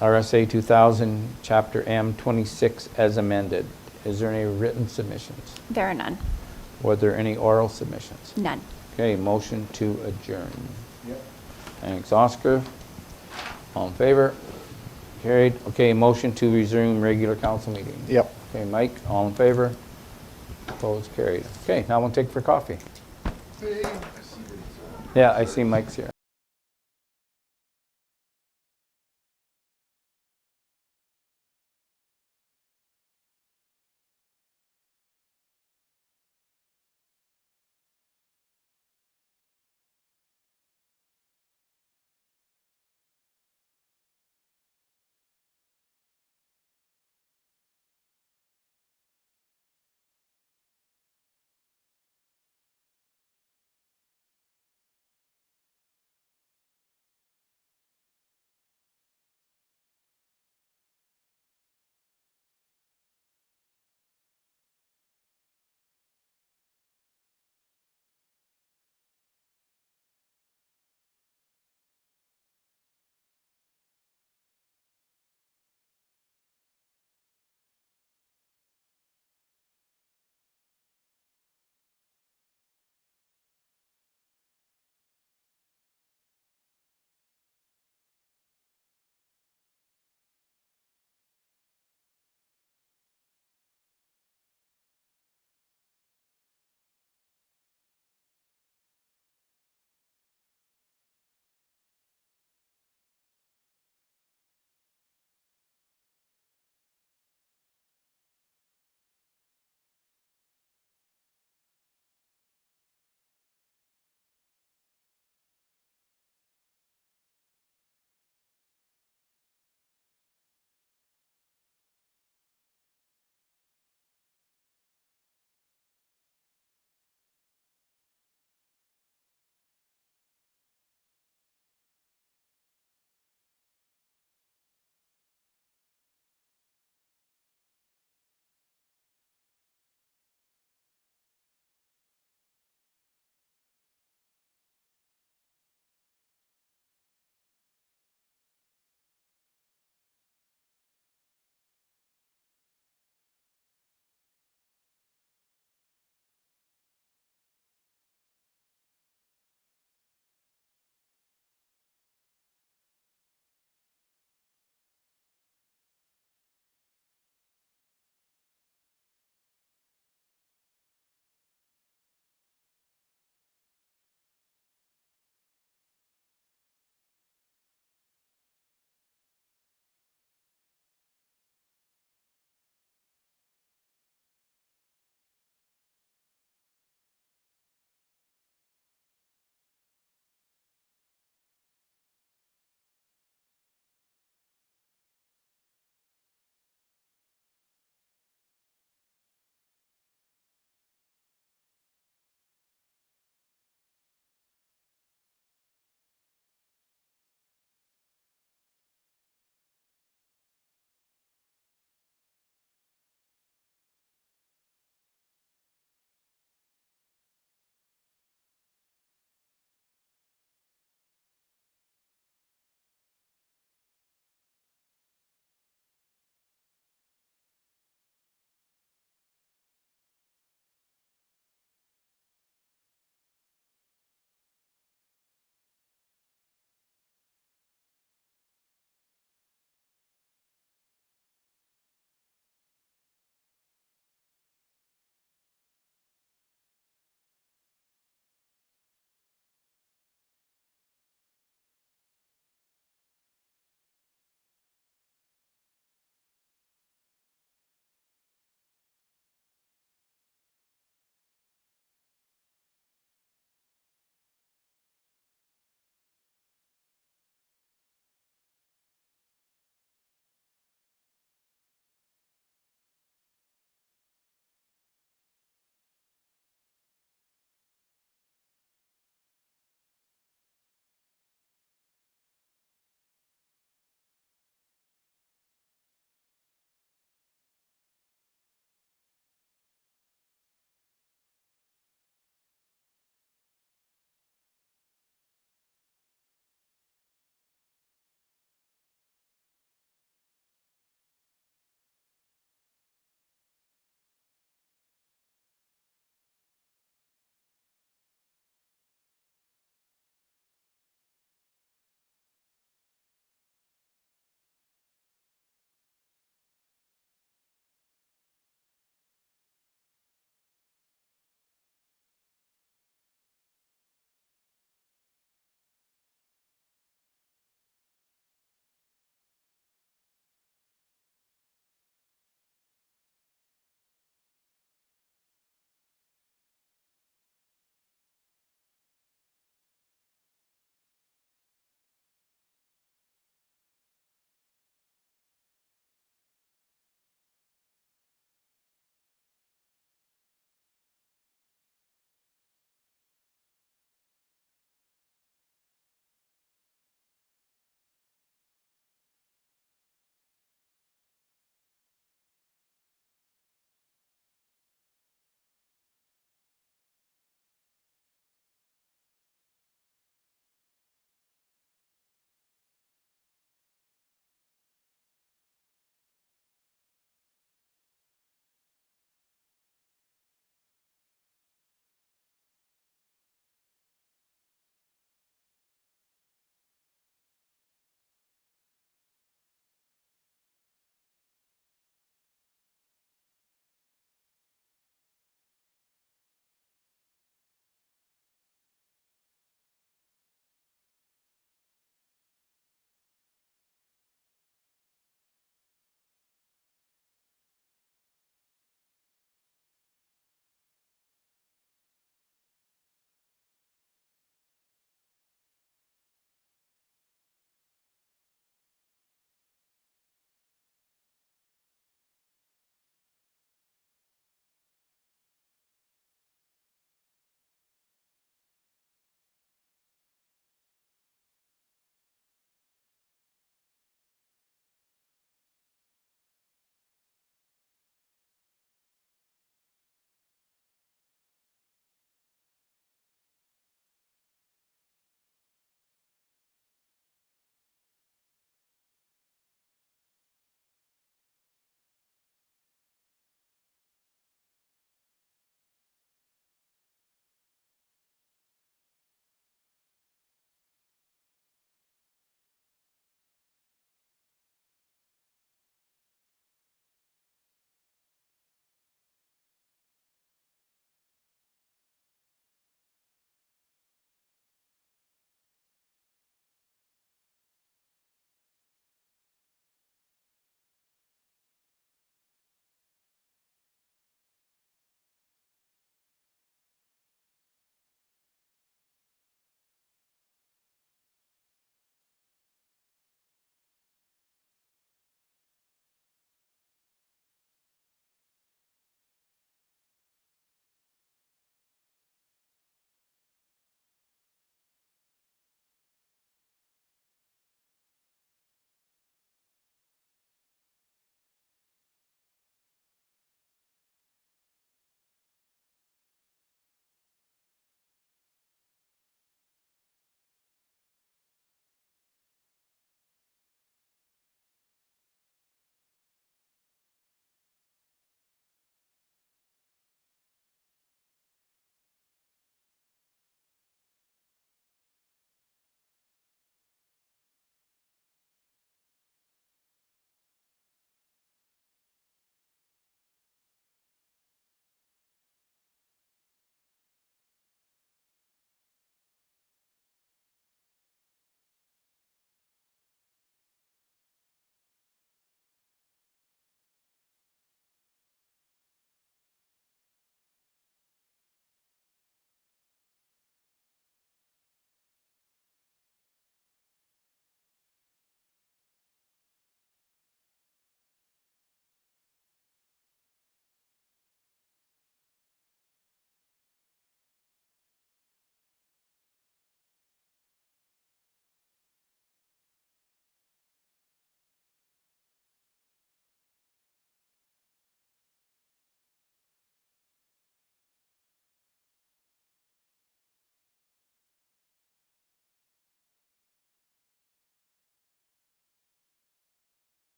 B: RSA 2000, Chapter M 26 as amended. Is there any written submissions?
J: There are none.
B: Were there any oral submissions?
J: None.
B: Okay, motion to adjourn.
E: Yep.
B: Thanks, Oscar. All in favor? Carried. Okay, motion to resume regular council meeting.
G: Yep.
B: Okay, Mike, all in favor? Opposed, carried. Okay, now we'll take for coffee.
C: Hey.
B: Yeah, I see Mike's here.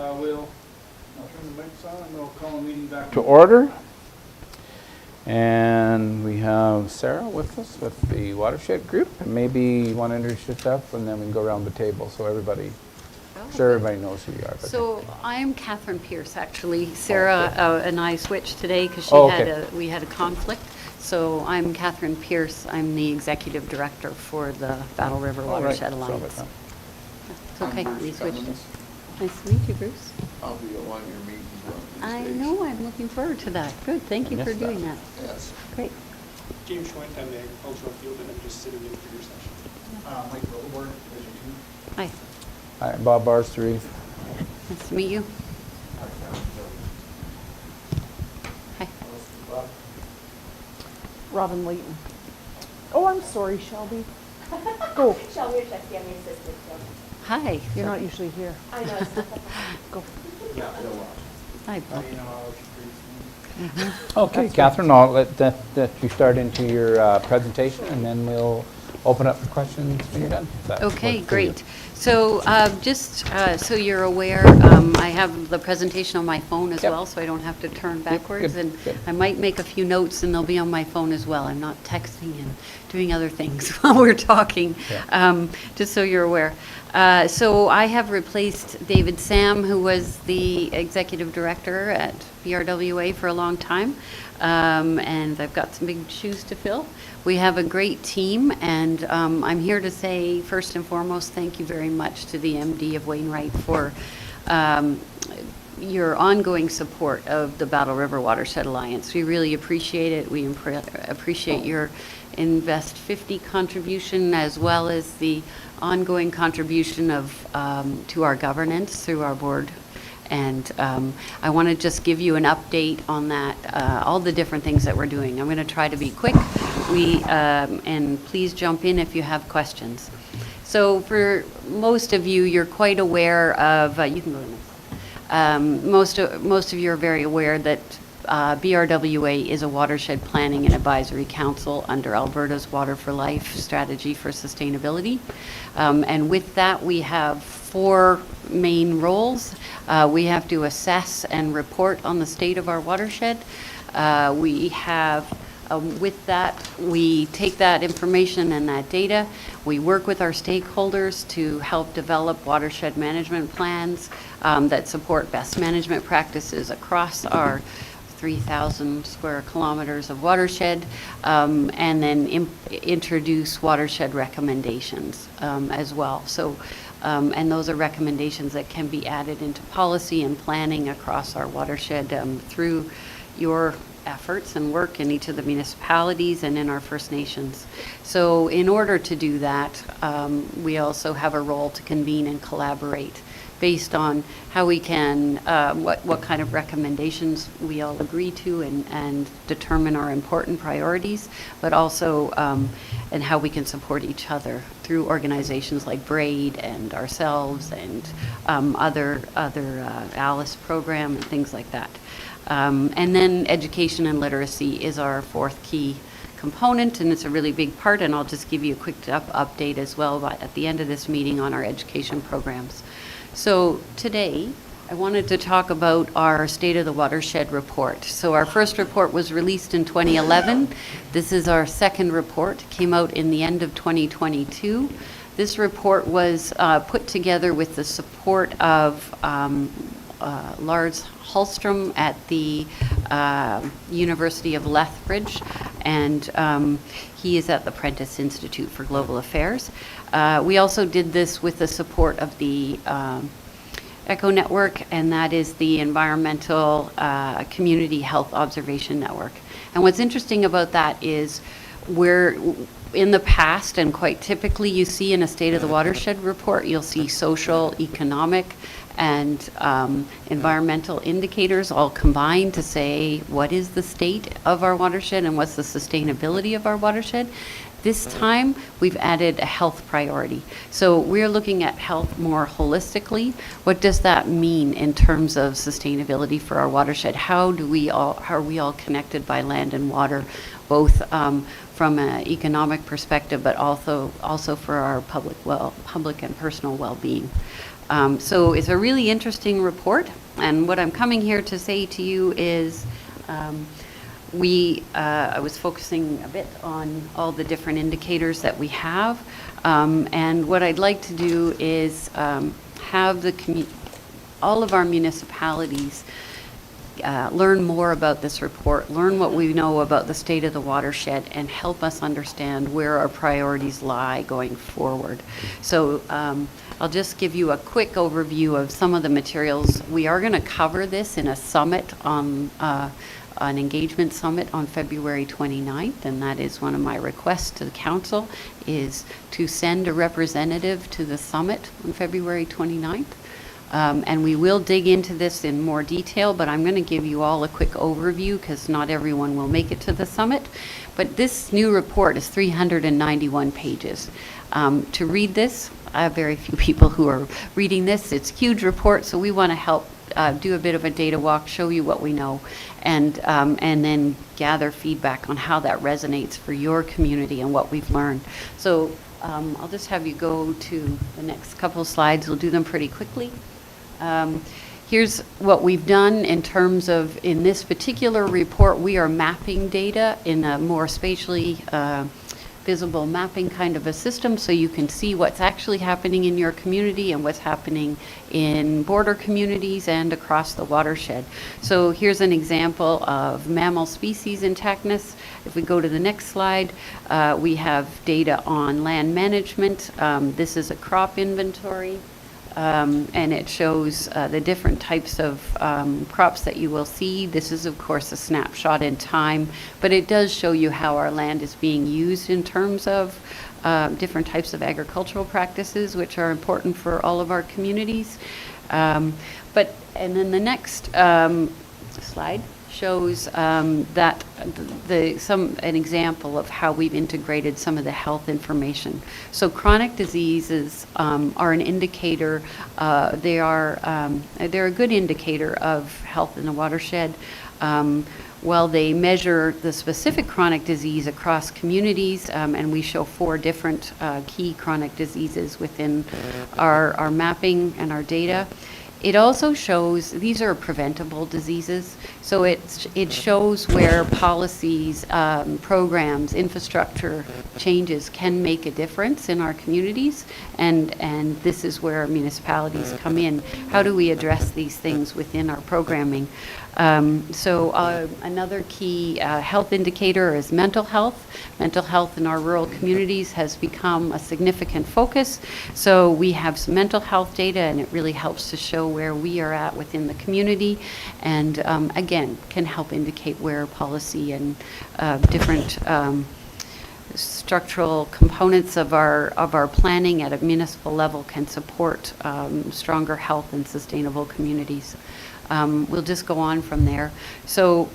B: I'll turn the mics on and we'll call the meeting back to order. And we have Sarah with us with the Watershed Group. And maybe you want to introduce yourself and then we can go around the table so everybody, sure everybody knows who you are. but-
J: So I'm Catherine Pierce, actually. Sarah and I switched today because we had a conflict. So I'm Catherine Pierce. I'm the executive director for the Battle River
B: Oh, right.
J: Watershed
B: Sorry about
J: Alliance.
B: that.
J: It's okay,
C: I'm
J: we
C: Bruce
J: switched.
C: Cummins.
J: Nice to meet you, Bruce.
C: I'll be a one-year meeting run
J: I
C: these days.
J: know, I'm looking forward to that. Good, thank you for
B: Missed that.
J: doing that.
C: Yes.
J: Great.
K: James Schwint, I'm the agricultural field, and I'm just sitting in for your session.
G: Mike Rollborn, Division Two.
J: Hi,
B: Hi, Bob Barstreet.
J: nice to meet you. Hi.
F: Robin Layton. Oh, I'm sorry, Shelby. Go.
L: Shelby or Jesse, I'm your assistant, so.
J: Hi.
F: You're not usually here.
L: I know, it's not that
F: Go.
J: Hi, Bob.
B: Okay, Catherine, I'll let you start into your presentation and then we'll open up for questions when you're done. if that works
J: Okay,
B: for you.
J: great. So just so you're aware, I have the presentation on my phone as
B: Yep.
J: well, so I don't have to turn backwards.
B: good,
J: And
B: good.
J: I might make a few notes and they'll be on my phone as well. I'm not texting and doing other things while we're talking, just so you're aware. So I have replaced David Sam, who was the executive director at BRWA for a long time. And I've got some big shoes to fill. We have a great team, and I'm here to say, first and foremost, thank you very much to the MD of Wainwright for your ongoing support of the Battle River Watershed Alliance. We really appreciate it. We appreciate your Invest 50 contribution, as well as the ongoing contribution of to our governance through our board. And I want to just give you an update on that, all the different things that we're doing. I'm going to try to be quick. And please jump in if you have questions. So for most of you, you're quite aware of, you can go to the next slide. Most of you are very aware that BRWA is a watershed planning and advisory council under Alberta's Water for Life strategy for sustainability. And with that, we have 4 main roles. We have to assess and report on the state of our watershed. We have, with that, we take that information and that data. We work with our stakeholders to help develop watershed management plans that support best management practices across our 3,000 square kilometers of watershed, and then introduce watershed recommendations as well. So, and those are recommendations that can be added into policy and planning across our watershed through your efforts and work in each of the municipalities and in our First Nations. So in order to do that, we also have a role to convene and collaborate based on how we can, what kind of recommendations we all agree to and determine our important priorities, but also and how we can support each other through organizations like BRAID and ourselves and other ALICE program and things like that. And then education and literacy is our 4th key component, and it's a really big part, and I'll just give you a quick update as well at the end of this meeting on our education programs. So today, I wanted to talk about our State of the Watershed report. So our first report was released in 2011. This is our second report, came out in the end of 2022. This report was put together with the support of Lars Hallstrom at the University of Lethbridge, and he is at the Prentice Institute for Global Affairs. We also did this with the support of the ECHO Network, and that is the Environmental Community Health Observation Network. And what's interesting about that is we're in the past, and quite typically you see in a State of the Watershed report, you'll see social, economic, and environmental indicators all combined to say what is the state of our watershed and what's the sustainability of our watershed. This time, we've added a health priority. So we're looking at health more holistically. What does that mean in terms of sustainability for our watershed? How are we all connected by land and water, both from an economic perspective, but also for our public and personal well-being? So it's a really interesting report, and what I'm coming here to say to you is I was focusing a bit on all the different indicators that we have, and what I'd like to do is have all of our municipalities learn more about this report, learn what we know about the state of the watershed, and help us understand where our priorities lie going forward. So I'll just give you a quick overview of some of the materials. We are going to cover this in a summit on an engagement summit on February 29th, and that is one of my requests to the council, is to send a representative to the summit on February 29th. And we will dig into this in more detail, but I'm going to give you all a quick overview because not everyone will make it to the summit. But this new report is 391 pages. To read this, I have very few people who are reading this. It's a huge report, so we want to help do a bit of a data walk, show you what we know, and then gather feedback on how that resonates for your community and what we've learned. So I'll just have you go to the next couple of slides. We'll do them pretty quickly. Here's what we've done in terms of, in this particular report, we are mapping data in a more spatially visible mapping kind of a system, so you can see what's actually happening in your community and what's happening in border communities and across the watershed. So here's an example of mammal species intactness. If we go to the next slide, we have data on land management. This is a crop inventory. And it shows the different types of crops that you will see. This is, of course, a snapshot in time, but it does show you how our land is being used in terms of different types of agricultural practices, which are important for all of our communities. And then the next slide shows that an example of how we've integrated some of the health information. So chronic diseases are an indicator. They're a good indicator of health in the watershed. While they measure the specific chronic disease across communities, and we show 4 different key chronic diseases within our mapping and our data. It also shows, these are preventable diseases, so it shows where policies, programs, infrastructure changes can make a difference in our communities, and this is where municipalities come in. How do we address these things within our programming? Another key health indicator is mental health. Mental health in our rural communities has become a significant focus. So we have some mental health data, and it really helps to show where we are at within the community, and again, can help indicate where policy and different structural components of our planning at a municipal level can support stronger health and sustainable communities. We'll just go on from there. So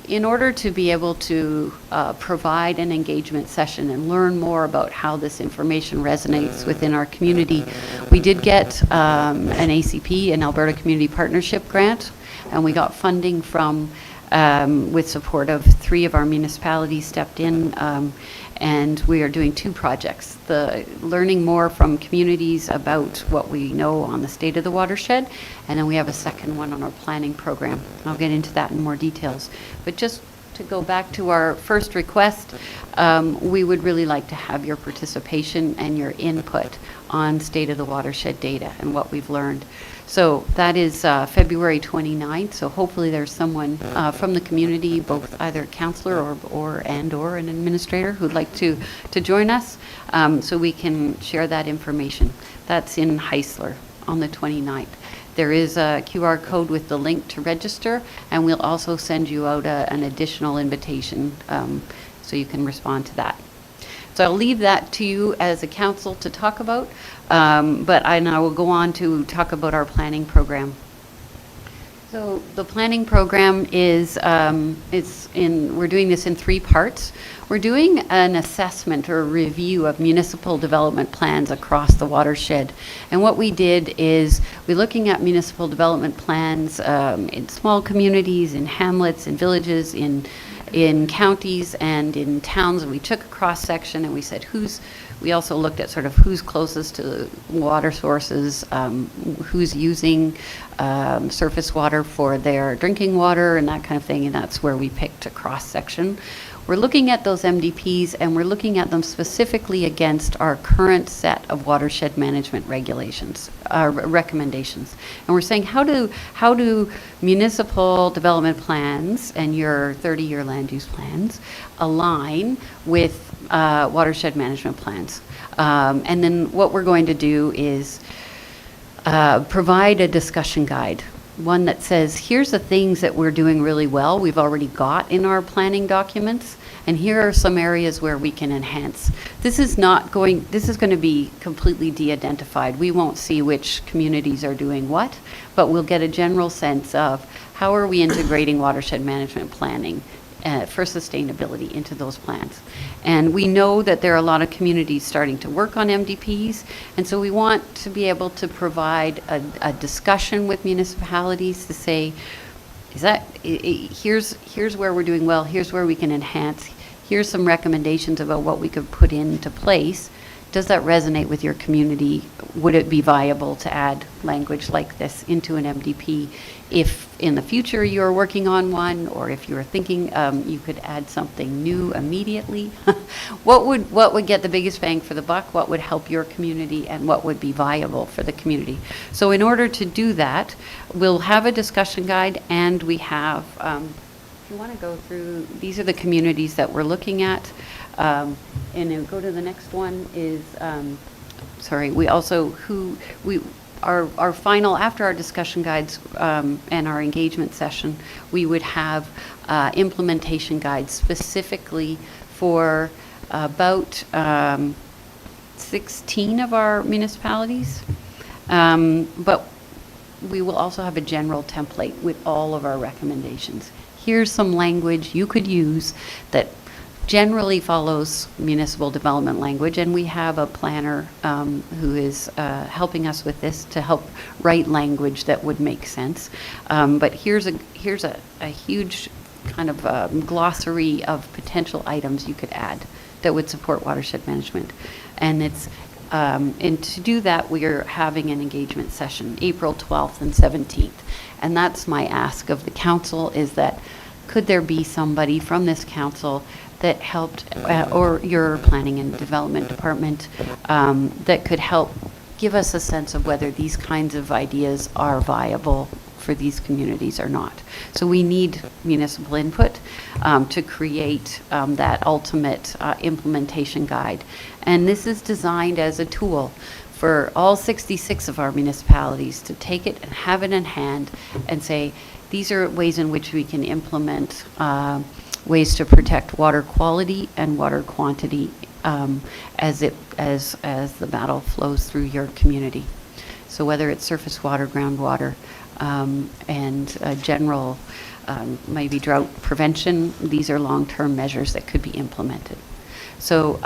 J: in order to be able to provide an engagement session and learn more about how this information resonates within our community, we did get an ACP, an Alberta Community Partnership grant, and we got funding from, with support of 3 of our municipalities stepped in, and we are doing 2 projects. The learning more from communities about what we know on the state of the watershed, and then we have a second one on our planning program. I'll get into that in more details. But just to go back to our first request, we would really like to have your participation and your input on state of the watershed data and what we've learned. So that is February 29th, so hopefully there's someone from the community, both either a counselor or an administrator who'd like to join us, so we can share that information. That's in Heisler on the 29th. There is a QR code with the link to register, and we'll also send you out an additional invitation so you can respond to that. So I'll leave that to you as a council to talk about, but I will go on to talk about our planning program. So the planning program is, we're doing this in 3 parts. We're doing an assessment or review of municipal development plans across the watershed. And what we did is we're looking at municipal development plans in small communities, in hamlets, in villages, in in counties and in towns, and we took a cross-section and we said we also looked at sort of who's closest to water sources, who's using surface water for their drinking water and that kind of thing, and that's where we picked a cross-section. We're looking at those MDPs and we're looking at them specifically against our current set of watershed management regulations, recommendations. And we're saying how do municipal development plans and your 30-year land use plans align with watershed management plans? And then what we're going to do is provide a discussion guide, one that says, here's the things that we're doing really well, we've already got in our planning documents, and here are some areas where we can enhance. This is going to be completely de-identified. We won't see which communities are doing what, but we'll get a general sense of how are we integrating watershed management planning for sustainability into those plans. And we know that there are a lot of communities starting to work on MDPs, and so we want to be able to provide a discussion with municipalities to say, here's where we're doing well, here's where we can enhance, here's some recommendations about what we could put into place. Does that resonate with your community? Would it be viable to add language like this into an MDP if in the future you're working on one, or if you're thinking you could add something new immediately? What would get the biggest bang for the buck? What would help your community, and what would be viable for the community? So in order to do that, we'll have a discussion guide, and we have, if you want to go through, these are the communities that we're looking at. And then go to the next one is, we also, our final, after our discussion guides and our engagement session, we would have implementation guides specifically for about 16 of our municipalities. But we will also have a general template with all of our recommendations. Here's some language you could use that generally follows municipal development language, and we have a planner who is helping us with this to help write language that would make sense. But here's a huge kind of glossary of potential items you could add that would support watershed management. And and to do that, we are having an engagement session April 12th and 17th. And that's my ask of the council, is that could there be somebody from this council that helped, or your planning and development department, that could help give us a sense of whether these kinds of ideas are viable for these communities or not. So we need municipal input to create that ultimate implementation guide. And this is designed as a tool for all 66 of our municipalities to take it and have it in hand and say, these are ways in which we can implement ways to protect water quality and water quantity as the battle flows through your community. So whether it's surface water, groundwater, and general maybe drought prevention, these are long-term measures that could be implemented. So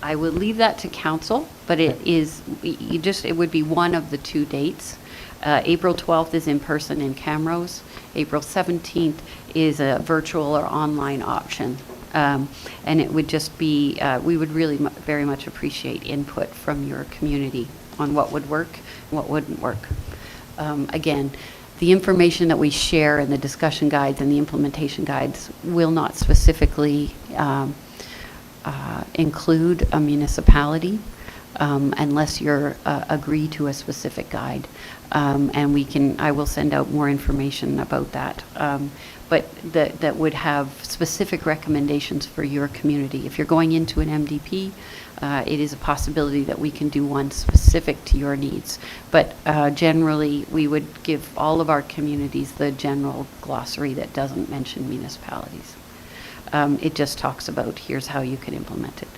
J: I will leave that to council, but it would be one of the two dates. April 12th is in person in Camrose. April 17th is a virtual or online option. And it would just be, we would really very much appreciate input from your community on what would work and what wouldn't work. Again, the information that we share in the discussion guides and the implementation guides will not specifically include a municipality unless you're agree to a specific guide. And I will send out more information about that. But that would have specific recommendations for your community. If you're going into an MDP, it is a possibility that we can do one specific to your needs. But generally, we would give all of our communities the general glossary that doesn't mention municipalities. It just talks about here's how you can implement it.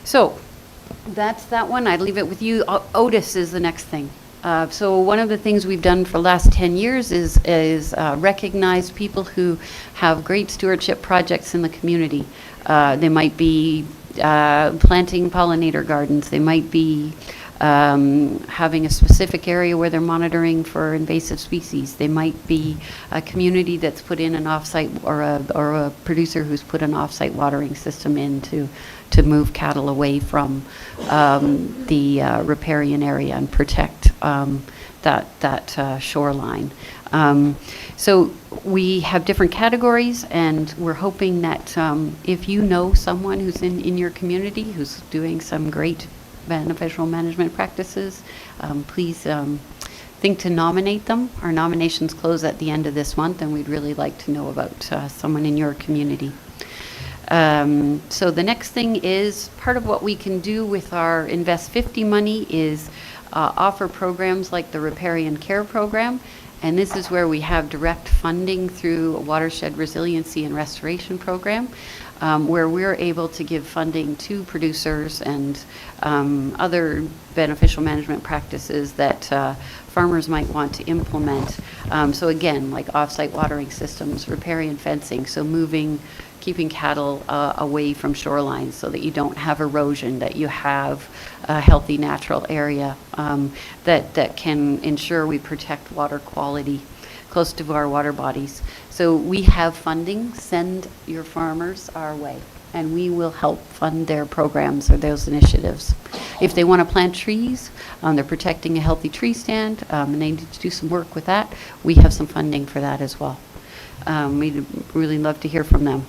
J: So that's that one. I'd leave it with you. Otis is the next thing. So one of the things we've done for the last 10 years is recognize people who have great stewardship projects in the community. They might be planting pollinator gardens. They might be having a specific area where they're monitoring for invasive species. They might be a community that's put in an offsite, or a producer who's put an offsite watering system in to move cattle away from the riparian area and protect that shoreline. So we have different categories, and we're hoping that if you know someone who's in your community who's doing some great beneficial management practices, please think to nominate them. Our nominations close at the end of this month, and we'd really like to know about someone in your community. So the next thing is, part of what we can do with our Invest 50 money is offer programs like the Riparian Care Program. And this is where we have direct funding through a watershed resiliency and restoration program, where we're able to give funding to producers and other beneficial management practices that farmers might want to implement. So again, like off-site watering systems, riparian fencing, so keeping cattle away from shorelines so that you don't have erosion, that you have a healthy natural area that can ensure we protect water quality close to our water bodies. So we have funding. Send your farmers our way, and we will help fund their programs or those initiatives. If they want to plant trees, they're protecting a healthy tree stand, and they need to do some work with that, we have some funding for that as well. We'd really love to hear from them.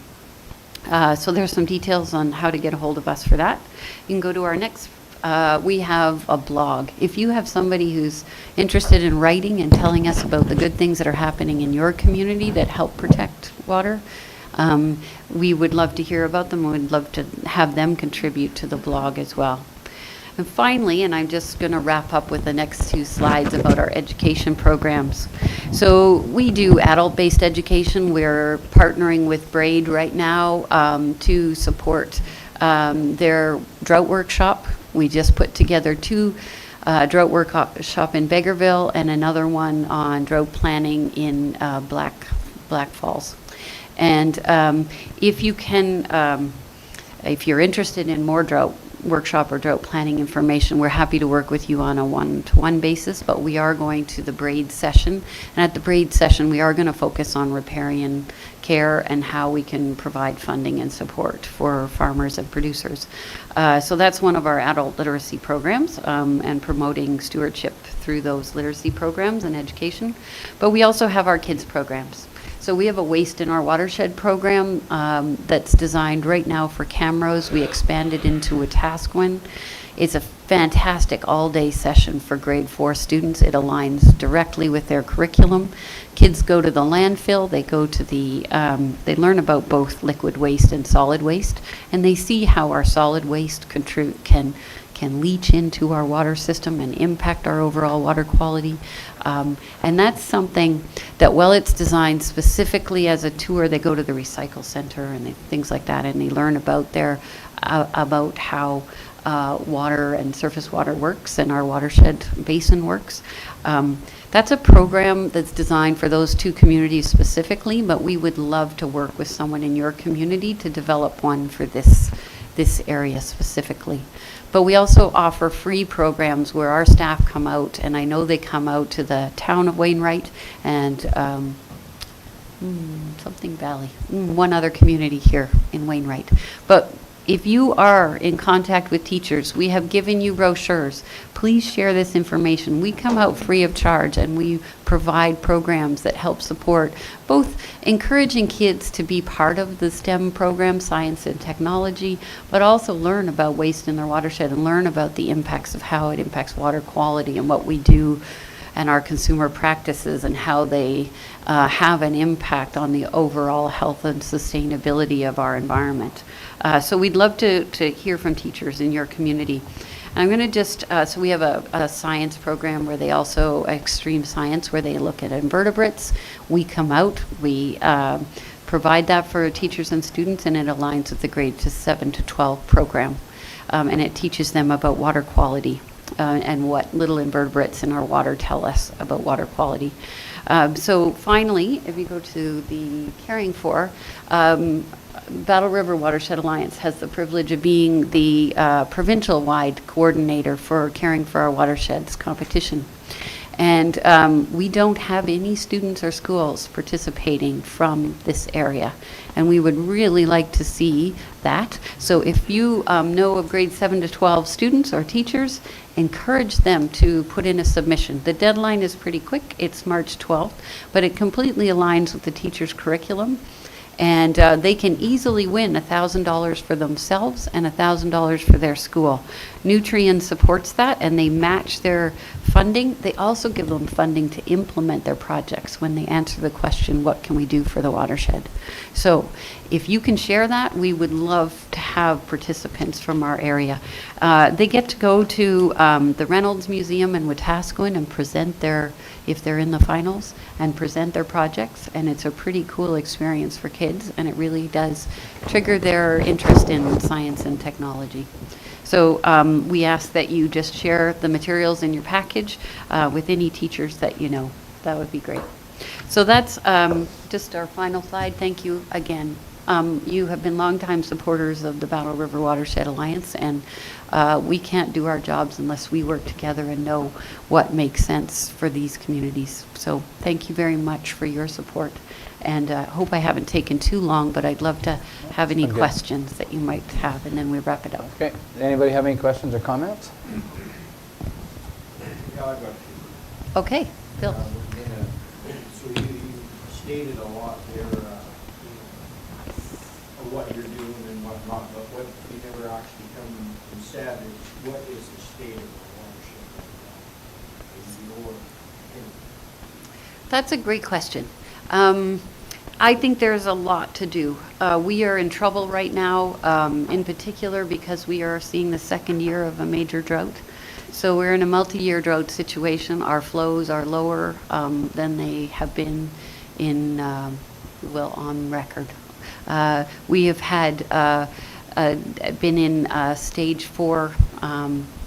J: So there's some details on how to get a hold of us for that. You can go to our next, we have a blog. If you have somebody who's interested in writing and telling us about the good things that are happening in your community that help protect water, we would love to hear about them. We'd love to have them contribute to the blog as well. And finally, and I'm just going to wrap up with the next 2 slides about our education programs. So we do adult-based education. We're partnering with Braid right now to support their drought workshop. We just put together 2 drought workshop in Beggarville and another one on drought planning in Black Falls. And if you can, if you're interested in more drought workshop or drought planning information, we're happy to work with you on a one-to-one basis, but we are going to the Braid session. And at the Braid session, we are going to focus on riparian care and how we can provide funding and support for farmers and producers. So that's one of our adult literacy programs, and promoting stewardship through those literacy programs and education. But we also have our kids programs. So we have a Waste in Our Watershed program that's designed right now for Camrose. We expanded into a Wetaskiwin. It's a fantastic all-day session for grade 4 students. It aligns directly with their curriculum. Kids go to the landfill. They go to the, they learn about both liquid waste and solid waste, and they see how our solid waste can leach into our water system and impact our overall water quality. And that's something that, while it's designed specifically as a tour, they go to the recycle center and things like that, and they learn about about how water and surface water works and our watershed basin works. That's a program that's designed for those 2 communities specifically, but we would love to work with someone in your community to develop one for this area specifically. But we also offer free programs where our staff come out, and I know they come out to the town of Wainwright and something Valley, one other community here in Wainwright. But if you are in contact with teachers, we have given you brochures. Please share this information. We come out free of charge, and we provide programs that help support both encouraging kids to be part of the STEM program, science and technology, but also learn about waste in their watershed and learn about the impacts of how it impacts water quality and what we do and our consumer practices and how they have an impact on the overall health and sustainability of our environment. So we'd love to hear from teachers in your community. And I'm going to just, so we have a science program where they also, extreme science, where they look at invertebrates. We come out, we provide that for teachers and students, and it aligns with the grade 7 to 12 program. And it teaches them about water quality. and what little invertebrates in our water tell us about water quality. So finally, if you go to the Caring For, Battle River Watershed Alliance has the privilege of being the provincial-wide coordinator for Caring for Our Watersheds competition. And we don't have any students or schools participating from this area. And we would really like to see that. So if you know of grade 7 to 12 students or teachers, encourage them to put in a submission. The deadline is pretty quick. It's March 12th, but it completely aligns with the teacher's curriculum. And they can easily win $1,000 for themselves and $1,000 for their school. Nutrien supports that, and they match their funding. They also give them funding to implement their projects when they answer the question, what can we do for the watershed? So if you can share that, we would love to have participants from our area. They get to go to the Reynolds Museum in Wetaskiwin and present their, if they're in the finals, and present their projects, and it's a pretty cool experience for kids, and it really does trigger their interest in science and technology. So we ask that you just share the materials in your package with any teachers that you know. That would be great. So that's just our final slide. Thank you again. You have been longtime supporters of the Battle River Watershed Alliance, and we can't do our jobs unless we work together and know what makes sense for these communities. So thank you very much for your support. And I hope I haven't taken too long, but I'd love to have any questions that you might have, and then we wrap it up.
B: Okay, anybody have any questions or comments?
D: Yeah, I've got a few.
J: Okay, Bill.
D: So you stated a lot there of what you're doing and whatnot, but what you never actually come and said is, what is the state of the watershed right now? In your opinion?
J: That's a great question. I think there's a lot to do. We are in trouble right now, in particular because we are seeing the second year of a major drought. So we're in a multi-year drought situation. Our flows are lower than they have been in, well, on record. We have had been in stage 4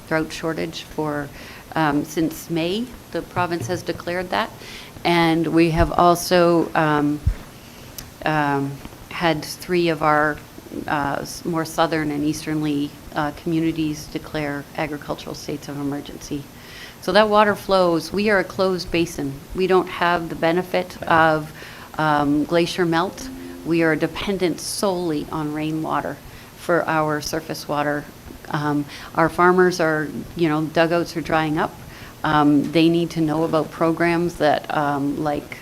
J: drought shortage for since May. The province has declared that. And we have also had 3 of our more southern and easternly communities declare agricultural states of emergency. So that water flows. We are a closed basin. We don't have the benefit of glacier melt. We are dependent solely on rainwater for our surface water. Our farmers are, dugouts are drying up. They need to know about programs that, like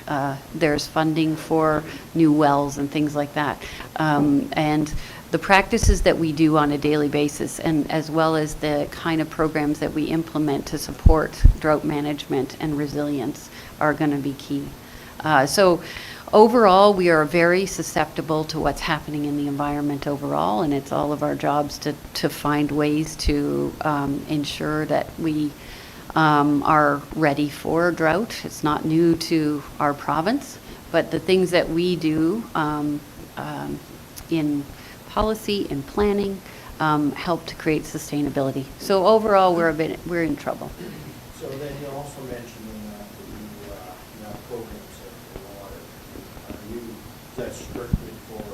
J: there's funding for new wells and things like that. And the practices that we do on a daily basis, and as well as the kind of programs that we implement to support drought management and resilience, are going to be key. So overall, we are very susceptible to what's happening in the environment overall, and it's all of our jobs to find ways to ensure that we are ready for drought. It's not new to our province, but the things that we do in policy and planning help to create sustainability. So overall, we're in trouble.
D: So then you also mentioned that you have programs for water. Is that strictly for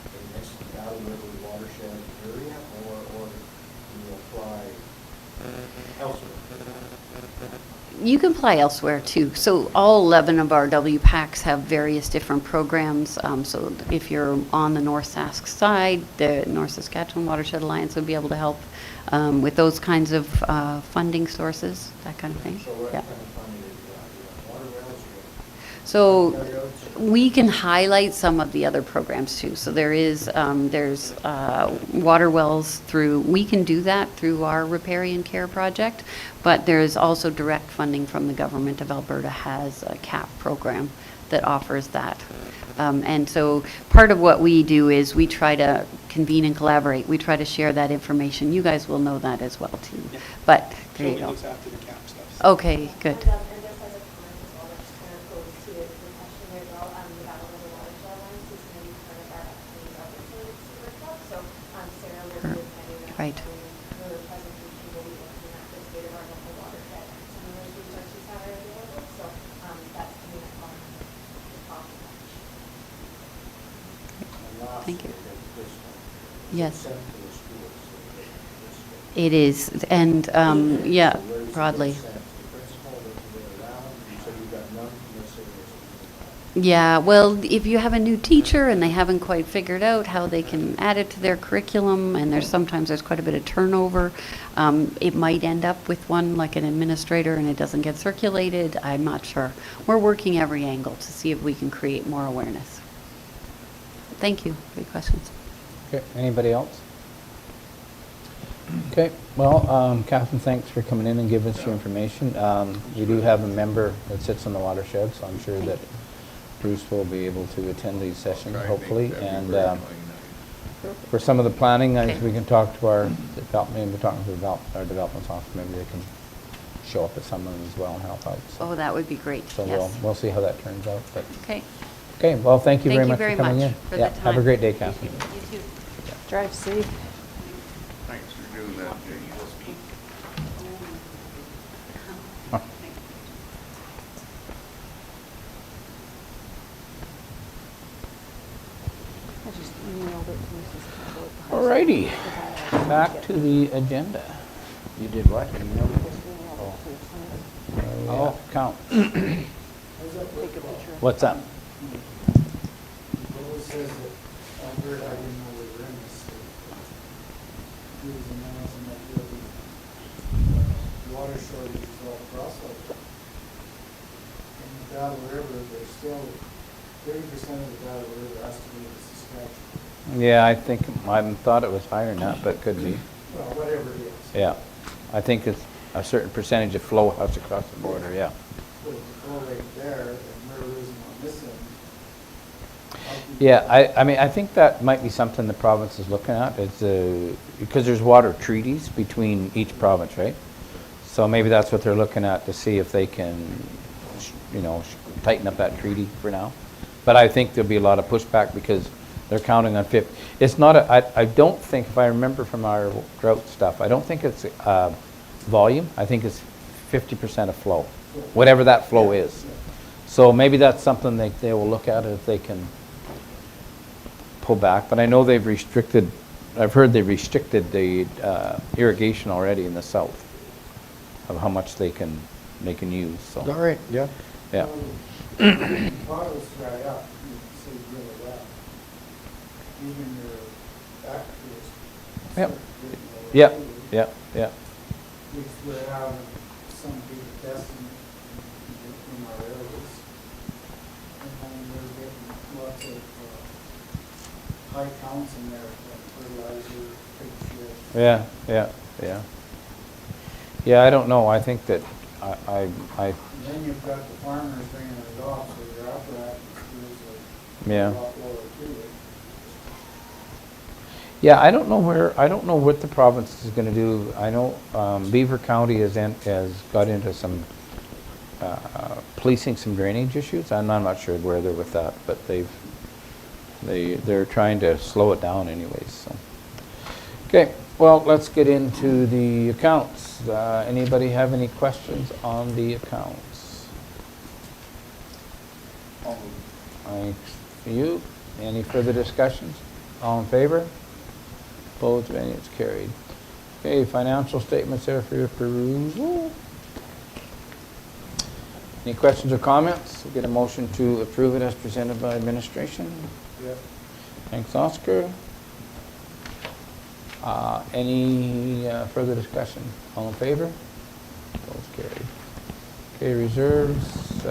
D: the next Battle River watershed area, or do you apply elsewhere?
J: You can apply elsewhere too. So all 11 of our WPACs have various different programs. So if you're on the North Sask side, the North Saskatchewan Watershed Alliance would be able to help with those kinds of funding sources, that kind of thing.
D: So what
J: Yeah.
D: kind of funding is that? Water wells?
J: So we can highlight some of the other programs too. So there's water wells through, we can do that through our Riparian Care project, but there's also direct funding from the government of Alberta has a CAP program that offers that. And so part of what we do is we try to convene and collaborate. We try to share that information. You guys will know that as well too.
K: Yeah.
J: But there you
K: Shelley
J: go.
K: looks after the cap stuff.
J: Okay, good.
L: And just as a comment as well, that just kind of goes to the question there as well, the Battle River Watershed Alliance is going to be part of our upcoming government workshop. So Sarah will be attending that.
J: Right.
L: The presentation will be looking at the state of
J: Thank you. Yes. It is, and, yeah, broadly. Yeah, well, if you have a new teacher and they haven't quite figured out how they can add it to their curriculum, and there's quite a bit of turnover, it might end up with one like an administrator and it doesn't get circulated. I'm not sure. We're working every angle to see if we can create more awareness. Thank you. Great questions.
B: Okay, anybody else? Okay, well, Catherine, thanks for coming in and giving us your information. We do have a member that sits on the watershed, so I'm sure that Bruce will be able to attend these sessions, hopefully. And for some of the planning, I think we can talk to our development, our development office, maybe they can show up at some of them as well and help out. So,
J: Oh, that would be great.
B: so
J: Yes.
B: we'll see how that turns out. But
J: Okay.
B: okay, well, thank you very much for coming in.
J: for the
B: Yeah, have a
J: time.
B: great day, Catherine.
J: You too.
F: Drive safe.
A: Thanks for doing that, Jay.
F: I just emailed it to Mrs. Campbell at the high school.
B: Alrighty,
F: Because I
B: back
F: get-
B: to the agenda. You did what?
F: just emailed it to Sunday.
B: Oh, count.
F: Take a picture.
B: What's up?
E: Lois says that Alberta, I didn't know we were in this state. He was announcing that there'll be water shortages all across Alberta. In the Battle River, there's still 30% of the Battle River has to go to Saskatchewan.
B: Yeah, I think, I thought it was higher than that, but it could be.
E: Well, whatever it is.
B: Yeah, I think it's a certain percentage of flow has to cross the border, yeah.
E: So if the flow rate there, and we're losing on this end. how can-
B: Yeah, I mean, I think that might be something the province is looking at, is, because there's water treaties between each province, right? So maybe that's what they're looking at, to see if they can, tighten up that treaty for now. But I think there'll be a lot of pushback because they're counting on it's not I don't think, if I remember from our drought stuff, I don't think it's volume, I think it's 50% of flow, whatever that flow is. So maybe that's something they will look at if they can pull back. But I know I've heard they've restricted the irrigation already in the south of how much they can use, so.
D: All right, yeah.
B: Yeah,
E: Bottles dry up, you can see really well. Even your factories.
B: Yep.
E: start getting lower
B: Yep.
E: too.
B: yeah.
E: We're having some big testing in our areas. And then we're getting lots of high counts in there, like fertilizer, pig shit.
B: Yeah. Yeah, I don't know, I think that I
E: And then you've got the farmers bringing it off, so your apparatus is
B: Yeah.
E: a lot lower too.
B: Yeah, I don't know what the province is gonna do. I know, Beaver County has got into some, policing some drainage issues. I'm not sure where they're with that, but they're trying to slow it down anyways, so. Okay, well, let's get into the accounts. Anybody have any questions on the accounts? Thanks to you. Any further discussions? All in favor? Opposed, any, it's carried. Okay, financial statements there for your perusal. Any questions or comments? We'll get a motion to approve it as presented by administration.
E: Yep.
B: Thanks, Oscar. Any further discussion? All in favor? Both carried. Okay, reserves,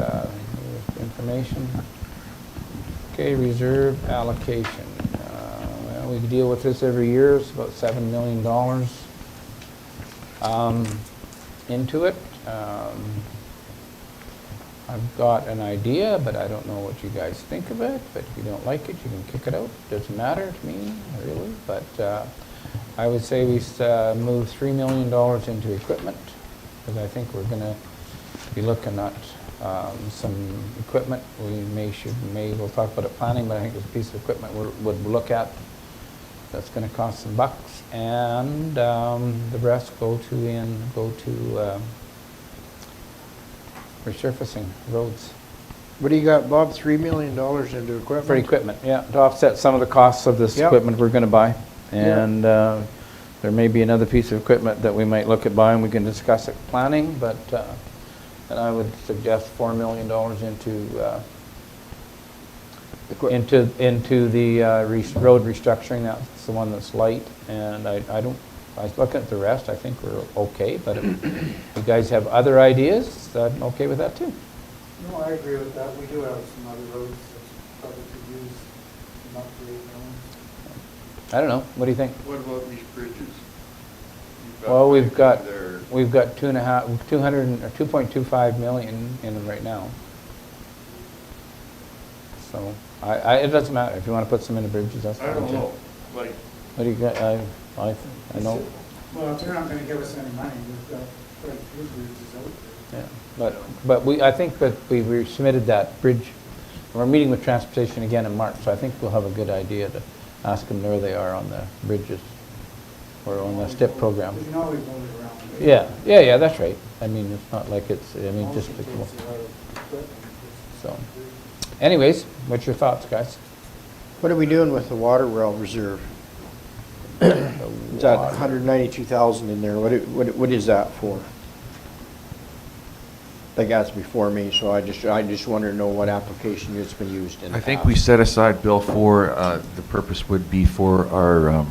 B: information. Okay, reserve allocation. Well, we deal with this every year. It's about $7 million into it. I've got an idea, but I don't know what you guys think of it. But if you don't like it, you can kick it out. Doesn't matter to me, really. But I would say we move $3 million into equipment, because I think we're going to be looking at some equipment. We'll talk about it planning, but I think there's a piece of equipment we'd look at that's going to cost some bucks, and the rest go to resurfacing roads.
D: What do you got, Bob? $3 million into equipment?
B: For equipment, yeah, to offset some of the costs of this
D: Yep.
B: equipment we're gonna buy.
D: Yeah.
B: And there may be another piece of equipment that we might look at buying, we can discuss it planning, but, and I would suggest $4 million into the road restructuring. That's the one that's light, and I don't, I was looking at the rest, I think we're okay, but if you guys have other ideas, I'm okay with that too.
E: No, I agree with that. We do have some other roads that probably could use some upgrade now.
B: I don't know, what do you think?
C: What about these bridges? You've
B: Well, we've
C: money
B: got,
C: there.
B: we've got 2.25 million in them right now. So, it doesn't matter, if you wanna put some in the bridges, that's fine
C: I don't
B: too.
C: know, like,
B: What do you got, I know,
E: Well, if they're not gonna give us any money, we've got quite a few bridges out there.
B: yeah, but I think that we submitted that bridge, we're meeting with transportation again in March, so I think we'll have a good idea to ask them where they are on the bridges, or on the STIP program.
E: We can always move it around.
B: Yeah, that's right, I mean, it's not like it's, I mean, just,
E: Most of it's a lot of equipment,
B: so. Anyways, what's your thoughts, guys?
D: What are we doing with the water well reserve? Is that 192,000 in there? What is that for? Like, that's before me, so I just want to know what application it's been used in the
H: I think
D: past.
H: we set aside, Bill, for, the purpose would be for our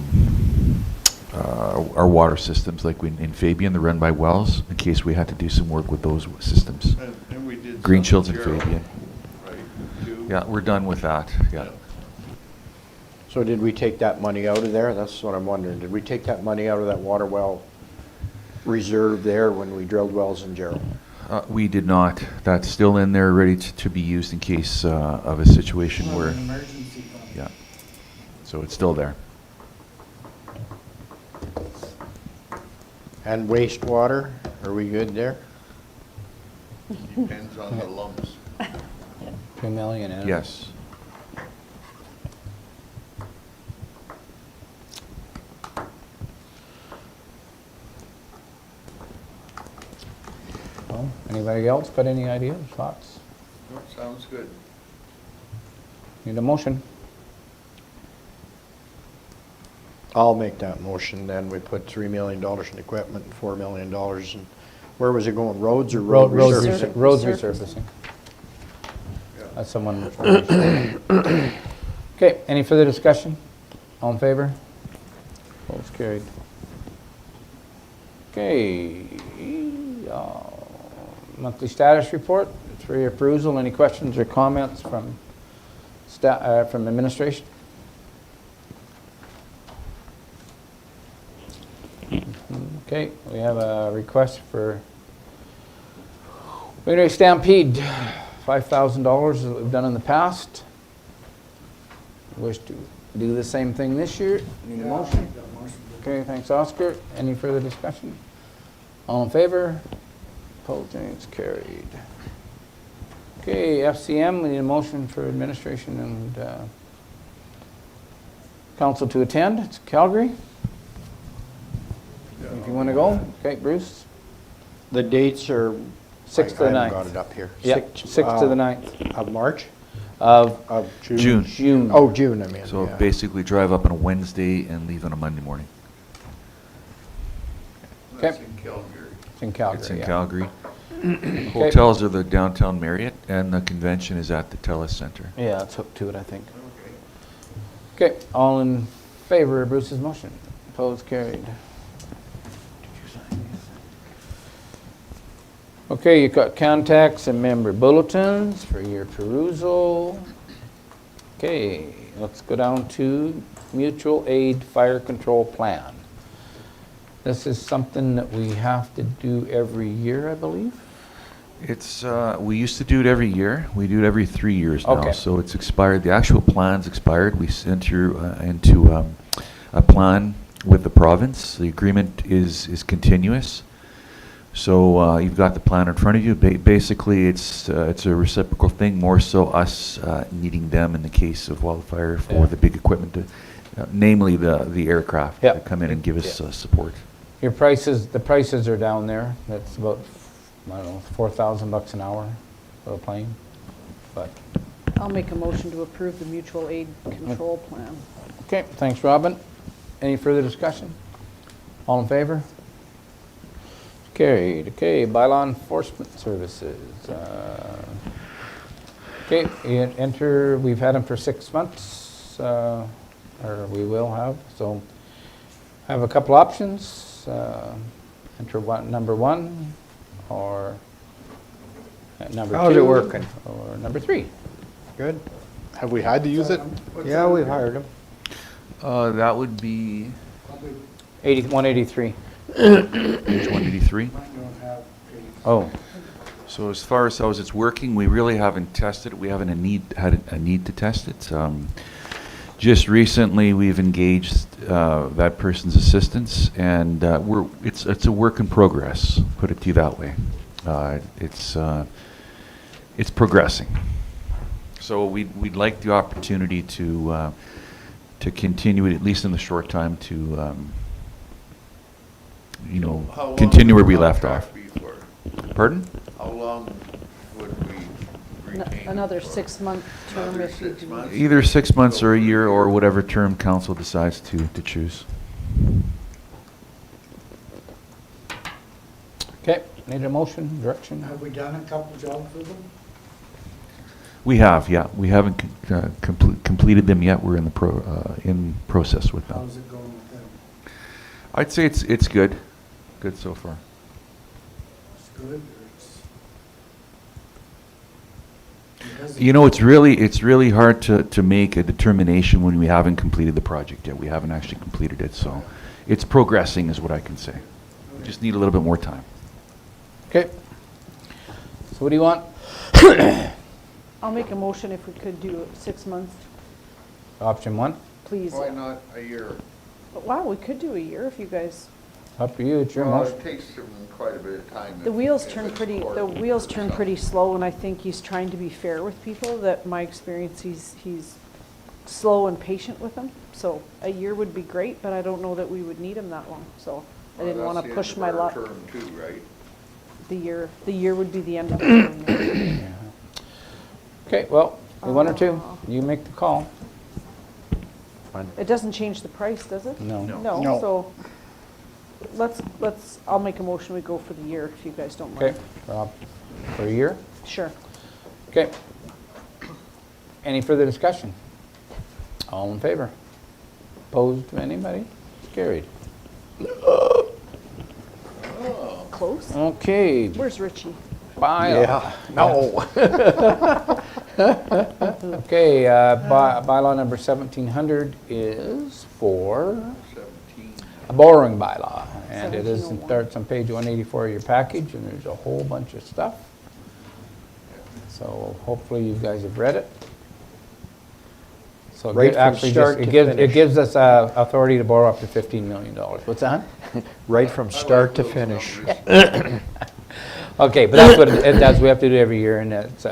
H: water systems, like in Fabian, the run by wells, in case we had to do some work with those systems.
C: and we did.
H: Green
C: some
H: Shields and
C: Gerald,
H: Fabian.
C: Right, too.
H: Yeah, we're done with that, yeah.
D: So did we take that money out of there? That's what I'm wondering. Did we take that money out of that water well reserve there when we drilled wells in Gerald?
H: We did not. That's still in there, ready to be used in case of a situation
E: Well,
H: where,
E: an emergency fund.
H: yeah. So it's still there.
D: And wastewater, are we good there?
C: Depends on the lumps.
B: 2 million in it?
H: Yes.
B: Well, anybody else got any ideas, thoughts?
C: No, sounds good.
B: Need a motion?
D: I'll make that motion, then we put $3 million in equipment and $4 million in, where was it going, roads or road resurfacing?
B: Roads
F: Resurfacing.
B: resurfacing.
C: Yeah.
B: That's someone. Okay, any further discussion? All in favor? Opposed, carried. Okay, monthly status report, it's for your perusal. Any questions or comments from from administration? Okay, we have a request for Wainwright Stampede, $5,000 that we've done in the past. Wish to do the same thing this year. Need a
E: Yeah, I'll
B: motion?
E: make that motion.
B: Okay, thanks, Oscar. Any further discussion? All in favor? Opposed, and it's carried. Okay, FCM, we need a motion for administration and council to attend. It's Calgary. If you want to go. Okay, Bruce?
D: The dates are,
B: 6th to the
D: I
B: 9th.
D: haven't got it up here.
B: Yep, 6th to the 9th
D: Of March?
B: of
D: Of
H: June.
B: June.
D: Oh, June, I mean,
H: So
D: yeah.
H: basically drive up on a Wednesday and leave on a Monday morning.
C: That's in Calgary.
B: It's in Calgary,
H: It's in
B: yeah.
H: Calgary.
B: Okay.
H: Hotels are the downtown Marriott, and the convention is at the TELUS Center.
B: Yeah, it's hooked to it, I think.
C: Okay.
B: Okay, all in favor of Bruce's motion? Opposed, carried. Okay, you've got contacts and member bulletins for your perusal. Okay, let's go down to mutual aid fire control plan. This is something that we have to do every year, I believe?
H: It's, we used to do it every year. We do it every 3 years now.
B: Okay.
H: So it's expired. The actual plan's expired. We sent you into a plan with the province. The agreement is continuous. So you've got the plan in front of you. Basically, it's a reciprocal thing, more so us needing them in the case of wildfire for
B: Yeah.
H: the big equipment, namely the aircraft
B: Yeah.
H: that come in and give us
B: Yeah.
H: support.
B: Your prices, the prices are down there. That's about, I don't know, $4,000 an hour for a plane. but,
F: I'll make a motion to approve the mutual aid control plan.
B: okay, thanks, Robin. Any further discussion? All in favor? Carried. Okay, bylaw enforcement services. Okay, enter, we've had them for 6 months, or we will have, so I have a couple options. Enter number 1, or number 2.
D: How's it working?
B: Or number 3.
D: Good?
G: Have we had to use it?
D: Yeah, we've hired him.
H: That would be
B: 183.
H: page 183.
E: Mine don't have paid.
B: Oh,
H: So as far as how it's working, we really haven't tested it. We haven't had a need to test it. Just recently, we've engaged that person's assistance, and it's a work in progress. Put it to you that way. It's progressing. So we'd like the opportunity to continue it, at least in the short time, to
C: How long
H: continue
C: would
H: where we
C: the
H: left off.
C: contract be for?
H: Pardon?
C: How long would we retain it
F: Another
C: for?
F: 6-month term
C: Another
F: if you
C: 6
F: do.
C: months?
H: Either 6 months or a year, or whatever term council decides to choose.
B: okay, need a motion, direction?
E: Have we done a couple jobs with them?
H: We have, yeah. We haven't completed them yet. We're in the in process with them.
E: How's it going with them?
H: I'd say it's good. Good so far.
E: It's good, or it's?
H: You know, it's really hard to make a determination when we haven't completed the project yet. We haven't actually completed it, so it's progressing is what I can say. We just need a little bit more time.
B: Okay. So what do you want?
F: I'll make a motion if we could do 6 months,
B: Option 1,
F: please.
C: Why not a year?
F: But wow, we could do a year if you guys,
B: up to you, it's your
C: Well,
B: motion.
C: it takes them quite a bit of time.
F: the
C: if-
F: wheels
C: if
F: turn
C: it's
F: pretty,
C: court
F: the
C: or
F: wheels turn
C: something.
F: pretty slow, and I think he's trying to be fair with people, that my experience, he's slow and patient with them. So a year would be great, but I don't know that we would need him that long, so I
C: Well,
F: didn't
C: that's
F: wanna
C: the end
F: push
C: of
F: my
C: our
F: luck.
C: Term too, right?
F: The year would be the end of the term. yeah.
B: Okay, well, you 1 or 2, you make the call.
F: It doesn't change the price, does it?
B: No.
F: No,
D: No.
F: so I'll make a motion, we go for the year, if you guys don't
B: Okay,
F: mind.
B: Rob, for a year?
F: Sure.
B: Okay. Any further discussion? All in favor? Opposed to anybody? Carried.
F: Close?
B: Okay,
F: Where's Richie?
B: bylaw.
D: No.
B: Okay, bylaw number 1700 is for
C: 17.
B: a borrowing bylaw. And it is,
F: 1701.
B: starts on page 184 of your package, and there's a whole bunch of stuff. So hopefully you guys have read it. So
D: Right from
B: actually just-
D: start to
B: it
D: finish.
B: gives us authority to borrow up to $15 million. What's that?
D: Right from
C: I like
D: start to
C: those
D: finish.
C: numbers.
B: Okay, but that's what it does, we have to do it every year, and it's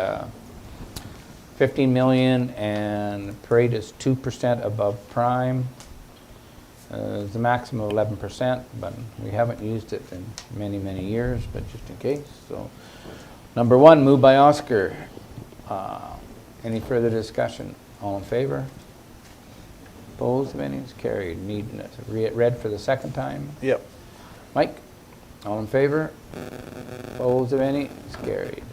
B: 15 million, and parade is 2% above prime. It's a maximum of 11%, but we haven't used it in many, many years, but just in case, so. Number 1, moved by Oscar. Any further discussion? All in favor? Opposed, of any? It's carried. Need it read for the second time?
D: Yep.
B: Mike? All in favor? Opposed of any? It's carried.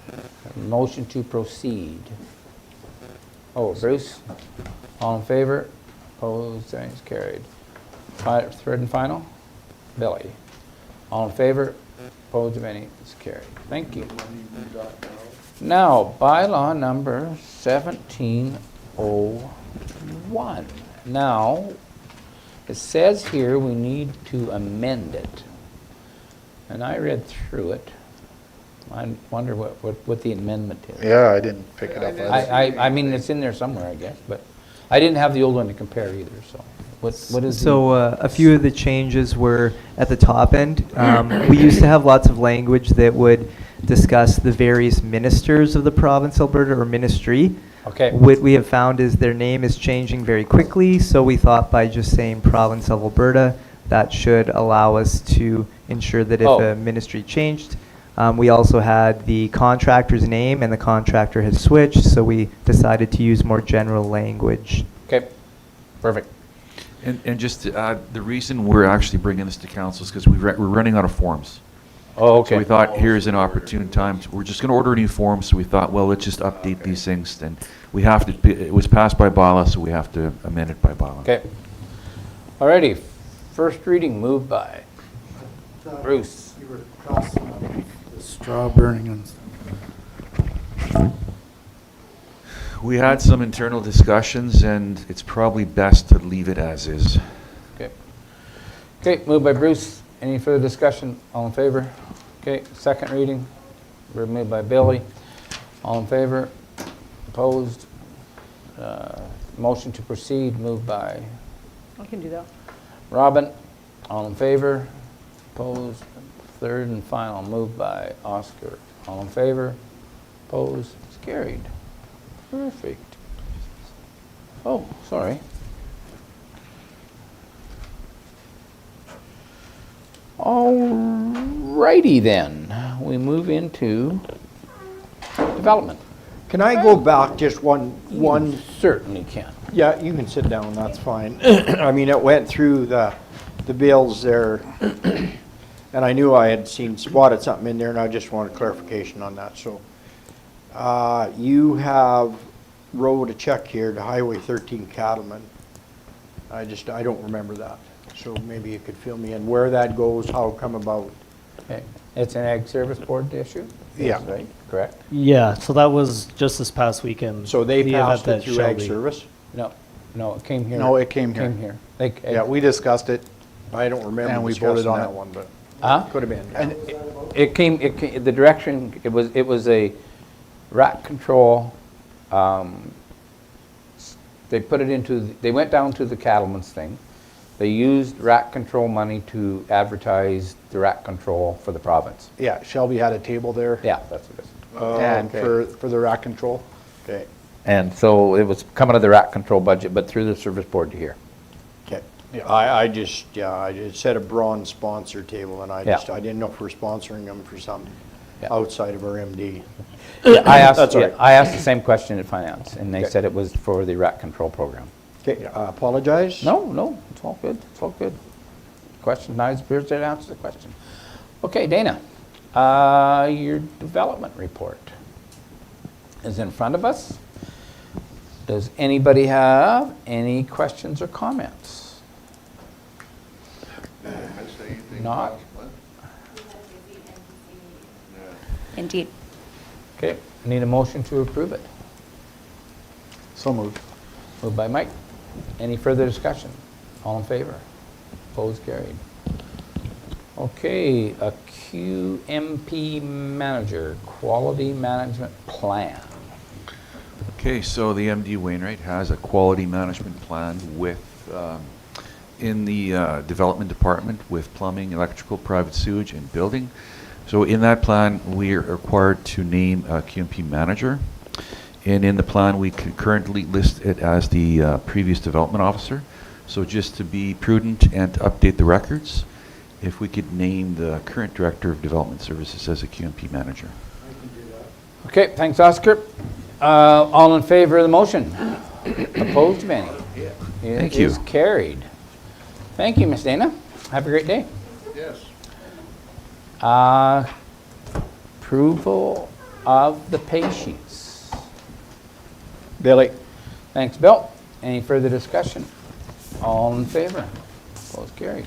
B: Motion to proceed. Oh, Bruce? All in favor? Opposed, it's carried. Third and final? Billy? All in favor? Opposed of any? It's carried. Thank you. Now, bylaw number 1701. Now, it says here we need to amend it. And I read through it. I wonder what the amendment is.
G: Yeah, I didn't pick it up.
B: I mean, it's in there somewhere, I guess, but I didn't have the old one to compare either, so. What is the?
M: So a few of the changes were at the top end. We used to have lots of language that would discuss the various ministers of the province, Alberta, or ministry.
B: Okay.
M: What we have found is their name is changing very quickly, so we thought by just saying province of Alberta, that should allow us to ensure that if
B: Oh.
M: a ministry changed, We also had the contractor's name, and the contractor has switched, so we decided to use more general language.
B: Okay, perfect.
H: And just to add, the reason we're actually bringing this to council is because we're running out of forms.
B: Oh,
H: So we thought, here's an opportune time, we're just going to order new forms, so we thought, well, let's just update these things, and we have to, it was passed by bylaw, so we have to amend it by bylaw.
B: Okay. Alrighty, first reading moved by Bruce.
E: You were crossing out the straw burning and stuff.
H: We had some internal discussions, and it's probably best to leave it as is.
B: Okay. Okay, moved by Bruce. Any further discussion? All in favor? Okay, second reading, moved by Billy. All in favor? Opposed? Motion to proceed, moved by
F: I can do that.
B: Robin. All in favor? Opposed? Third and final, moved by Oscar. All in favor? Opposed? It's carried. Perfect. Oh, sorry. Alrighty then, we move into development.
D: Can I go back just one?
B: You certainly can.
D: Yeah, you can sit down, that's fine. I mean, it went through the bills there, and I knew I had spotted something in there, and I just wanted clarification on that, so. You have wrote a check here to Highway 13 Cattleman. I don't remember that, so maybe you could fill me in where that goes, how it come about.
B: Okay. It's an Ag Service Board issue?
D: Yeah.
B: Right, correct?
N: Yeah, so that was just this past weekend.
D: So they
N: the
D: passed
N: event
D: it
N: that
D: through Ag
N: Shelby-
D: Service?
B: No, it came here.
G: No, it came here.
B: Came here.
G: Yeah, we discussed it.
D: I don't remember
G: And we
D: discussing
G: voted on
D: that
G: it.
D: one, but
B: Huh?
D: could have been.
B: And it came, the direction, it was a rat control, they put it into, they went down to the cattleman's thing. They used rat control money to advertise the rat control for the province.
G: Yeah, Shelby had a table there.
B: Yeah, that's what it is.
G: And
B: okay.
G: for the rat control.
D: Okay,
B: And so it was coming to the rat control budget, but through the service board to here.
D: okay.
G: Yeah.
D: It said a bronze sponsor table, and
B: Yeah.
D: I didn't know if we're sponsoring them for something
B: Yeah.
D: outside of our MD.
B: I asked,
D: That's all right.
B: I asked the same question in finance, and they
D: Okay.
B: said it was for the rat control program.
D: Okay, apologize.
B: No, it's all good, it's all good. Question, now it's appears to answer the question. Okay, Dana, your development report is in front of us. Does anybody have any questions or comments? Not?
L: Indeed.
B: Okay, need a motion to approve it.
G: So moved.
B: Moved by Mike. Any further discussion? All in favor? Opposed, carried. Okay, a QMP manager, quality management plan.
H: Okay, so the MD Wainwright has a quality management plan with, in the development department with plumbing, electrical, private sewage, and building. So in that plan, we are required to name a QMP manager. And in the plan, we currently list it as the previous development officer. So just to be prudent and to update the records, if we could name the current director of development services as a QMP manager.
B: Okay, thanks, Oscar. All in favor of the motion? Opposed, if any?
H: Thank
B: It
H: you.
B: is carried. Thank you, Ms. Dana. Have a great day.
C: Yes.
B: Approval of the pay sheets.
D: Billy?
B: Thanks, Bill. Any further discussion? All in favor? Opposed, carried.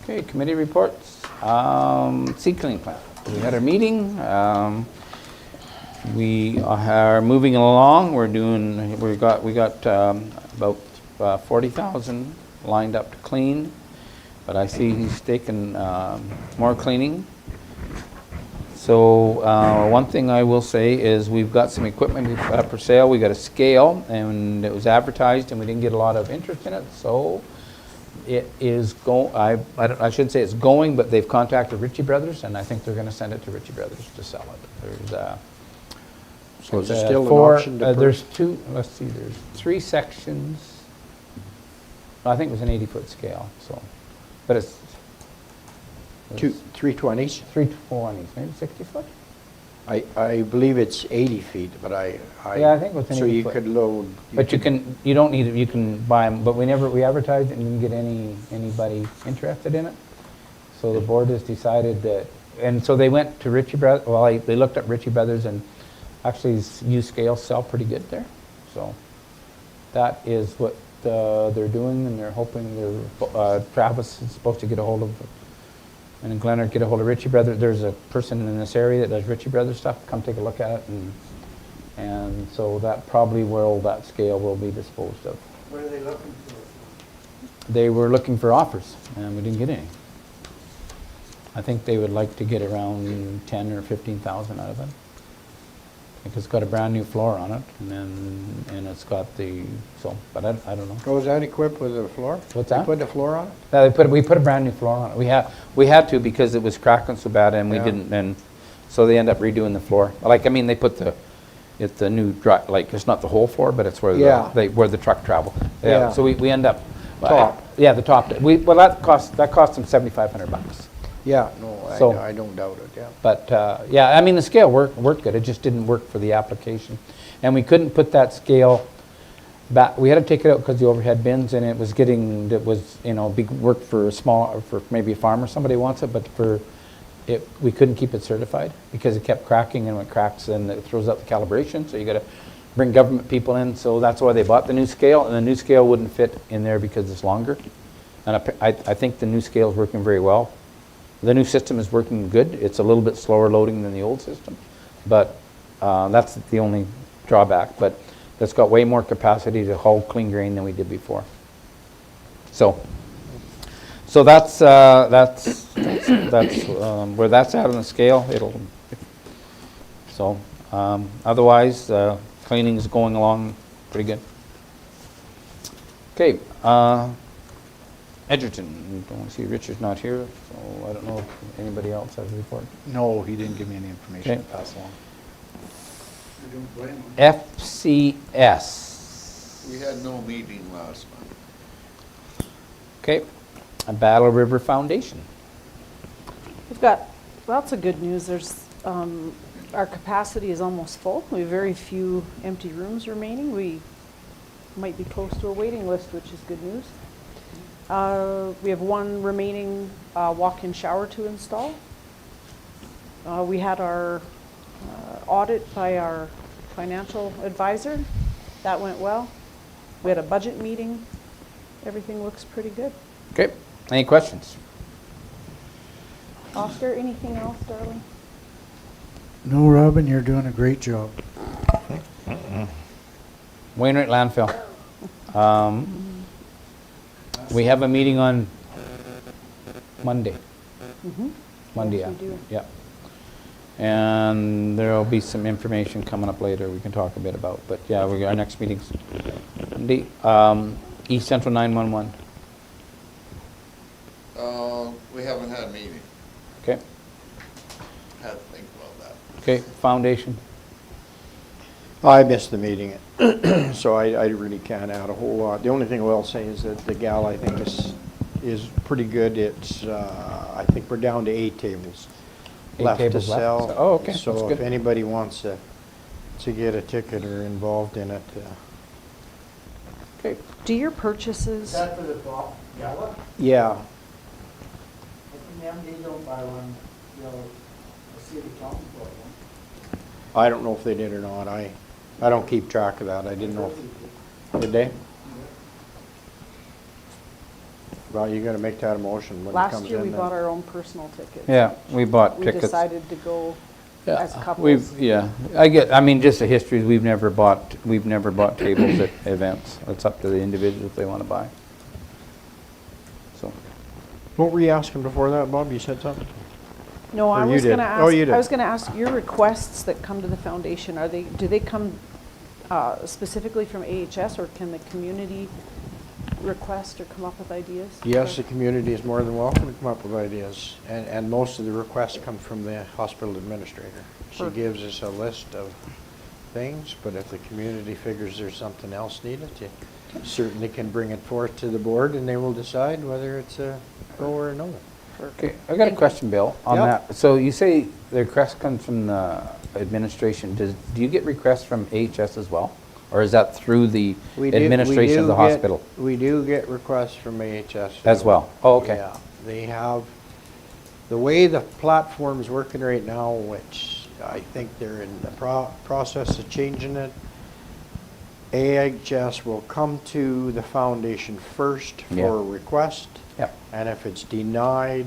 B: Okay, committee reports. Seed cleaning plant. We had our meeting. We are moving along. We got about 40,000 lined up to clean, but I see he's taken more cleaning. So one thing I will say is we've got some equipment we've got for sale. We got a scale, and it was advertised, and we didn't get a lot of interest in it. So it is I shouldn't say it's going, but they've contacted Ritchie Brothers, and I think they're going to send it to Ritchie Brothers to sell it.
D: So is it
B: It's,
D: still an
B: four-
D: option to
B: there's there's 3 sections. I think it was an 80-foot scale, so, but it's,
D: Two, 320s?
B: 320s, maybe 60 foot?
D: I believe it's 80 feet, but
B: Yeah, I think it was an
D: So
B: 80
D: you
B: foot.
D: could load.
B: But you don't need it, you can buy them, but we advertised it and didn't get anybody interested in it. So the board has decided that, and so they went to Ritchie Brothers, well, they looked at Ritchie Brothers, and actually used scales sell pretty good there. So that is what they're doing, and they're hoping Travis is supposed to get a hold of, and Glenn get a hold of Ritchie Brothers. There's a person in this area that does Ritchie Brothers stuff, come take a look at it, and so that probably where that scale will be disposed of.
E: What are they looking for?
B: They were looking for offers, and we didn't get any. I think they would like to get around 10 or 15,000 out of it. Because it's got a brand new floor on it, and it's got but I don't know.
D: Oh, is that equipped with a floor?
B: What's
D: They
B: that?
D: put the floor on it?
B: Yeah, we put a brand new floor on it. We had to because it was cracking so bad, and we
D: Yeah.
B: didn't, and so they end up redoing the floor. They put the new it's not the whole floor, but it's where
D: Yeah.
B: where the truck travel.
D: Yeah.
B: So we end up
D: Top.
B: Yeah, the top. That cost them $7,500.
D: Yeah, no,
B: So-
D: I don't doubt it, yeah.
B: But, yeah, I mean, the scale worked good. It just didn't work for the application. And we couldn't put that scale back. We had to take it out because the overhead bins, and it was big work for maybe a farmer, somebody wants it, but we couldn't keep it certified because it kept cracking, and when it cracks, then it throws out the calibration. So you got to bring government people in. So that's why they bought the new scale, and the new scale wouldn't fit in there because it's longer. And I think the new scale is working very well. The new system is working good. It's a little bit slower loading than the old system, but that's the only drawback. But it's got way more capacity to hold clean grain than we did before. So that's where that's at on the scale. Otherwise, cleaning is going along pretty good. Okay. Edgerton, don't see Richard's not here, so I don't know if anybody else has a report.
G: No, he didn't give me any information
B: Okay.
G: to pass along.
C: I don't blame them.
B: FCS.
C: We had no meeting last month.
B: Okay, a Battle River Foundation.
F: We've got lots of good news. Our capacity is almost full. We have very few empty rooms remaining. We might be close to a waiting list, which is good news. We have one remaining walk-in shower to install. We had our audit by our financial advisor. That went well. We had a budget meeting. Everything looks pretty good.
B: Okay, any questions?
F: Oscar, anything else, darling?
I: No, Robin, you're doing a great job.
B: Wainwright landfill. We have a meeting on Monday. Monday,
F: Yes,
B: yeah.
F: we do.
B: Yeah. And there'll be some information coming up later we can talk a bit about. But yeah, our next meeting's Monday. East Central 911.
C: We haven't had a meeting.
B: Okay.
C: Had to think about that.
B: Okay, foundation.
D: I missed the meeting, so I really can't add a whole lot. The only thing I will say is that the gal, I think, is pretty good. It's, I think we're down to 8 tables
B: 8
D: left to
B: tables left.
D: sell.
B: Oh, okay, that's
D: So
B: good.
D: if anybody wants to get a ticket or involved in it,
B: Okay.
F: Do your purchases,
E: That for the fall, gala?
D: yeah.
E: I think them, they don't buy one, the city council bought one.
D: I don't know if they did or not. I don't keep track of that. I didn't know. Did they? Well, you gotta make that a motion when it
F: last
D: comes in
F: year we
D: then.
F: bought our own personal tickets.
B: Yeah, we bought
F: We
B: tickets.
F: decided to go
B: Yeah,
F: as couples.
B: Just the history, we've never bought tables at events. It's up to the individual if they want to buy. So,
D: What were you asking before that, Bob? You said something?
F: No, I
D: Or you
F: was
D: did.
F: gonna ask,
D: Oh, you did.
F: I was gonna ask, your requests that come to the foundation, do they come specifically from AHS, or can the community request or come up with ideas?
D: Yes, the community is more than welcome to come up with ideas, and most of the requests come from the hospital administrator. She
F: Perfect.
D: gives us a list of things, but if the community figures there's something else needed, you certainly can bring it forth to the board, and they will decide whether it's a go or a no.
B: Okay, I got a question, Bill, on
D: Yep.
B: that. So you say the request comes from the administration. Do you get requests from AHS as well? Or is that through the administration of the hospital?
D: We do get requests from AHS.
B: As well? Oh, okay.
D: Yeah, they have, the way the platform's working right now, which I think they're in the process of changing it, AHS will come to the foundation first
B: Yeah.
D: for a request.
B: Yep.
D: And if it's denied,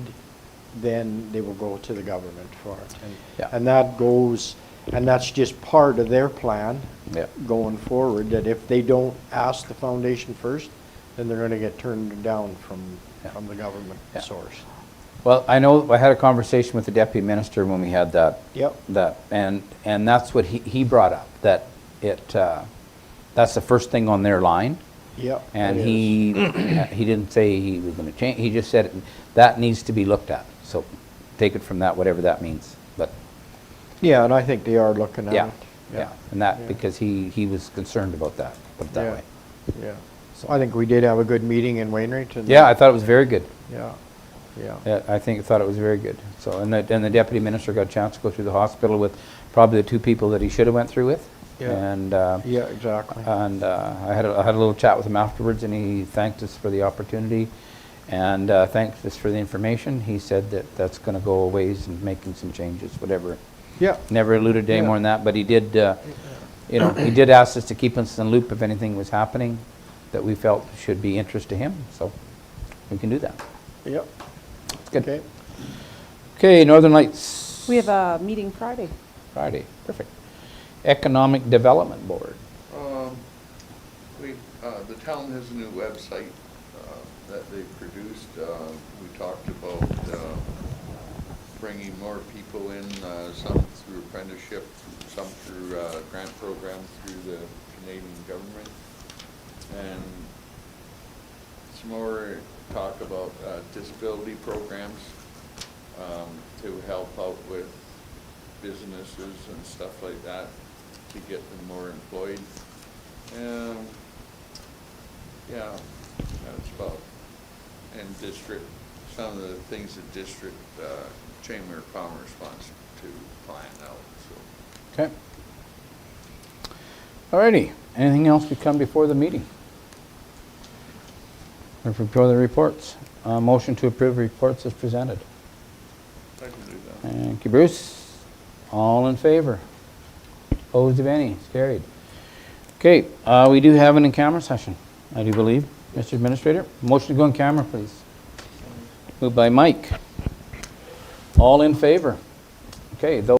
D: then they will go to the government for it.
B: Yeah.
D: And that goes, and that's just part of their plan
B: Yeah.
D: going forward, that if they don't ask the foundation first, then they're gonna get turned down from the government
B: Yeah.
D: source.
B: Well, I know I had a conversation with the deputy minister when we had that.
D: Yep.
B: And that's what he brought up, that that's the first thing on their line.
D: Yep.
B: And
D: it is.
B: he didn't say he was gonna change, he just said that needs to be looked at. So take it from that, whatever that means, but,
D: Yeah, and I think they are looking at
B: yeah,
D: it.
B: yeah. And that,
D: Yeah.
B: because he was concerned about that, put it that
D: Yeah.
B: way.
D: Yeah. So I think we did have a good meeting in Wainwright. And
B: Yeah, I thought it was very good.
D: Yeah, yeah.
B: Yeah, I thought it was very good. So, and the deputy minister got a chance to go through the hospital with probably the two people that he should have went through with.
D: Yeah.
B: And,
D: Yeah, exactly.
B: and I had a little chat with him afterwards, and he thanked us for the opportunity and thanked us for the information. He said that that's going to go a ways in making some changes, whatever.
D: Yeah.
B: Never alluded to any
D: Yeah.
B: more than that, but he did, he did ask us to keep us in the loop if anything was happening that we felt should be interest to him, so we can do that.
D: Yep.
B: It's good.
D: Okay.
B: Okay, Northern Lights.
F: We have a meeting Friday.
B: Friday, perfect. Economic Development Board.
C: The town has a new website, that they produced. We talked about, bringing more people in, some through apprenticeship, some through, grant programs through the Canadian government. And some more talk about, disability programs, to help out with businesses and stuff like that, to get them more employed. Yeah, that's about, and district, some of the things the district, Chamber of Commerce wants to plan out, so.
B: Okay. Alrighty, anything else to come before the meeting? Or before the reports? Motion to approve reports as presented.
C: I can do that.
B: Thank you, Bruce. All in favor? Opposed, if any? It's carried. Okay, we do have an in-camera session, I do believe. Mr. Administrator, motion to go in camera, please. Moved by Mike. All in favor? Okay, those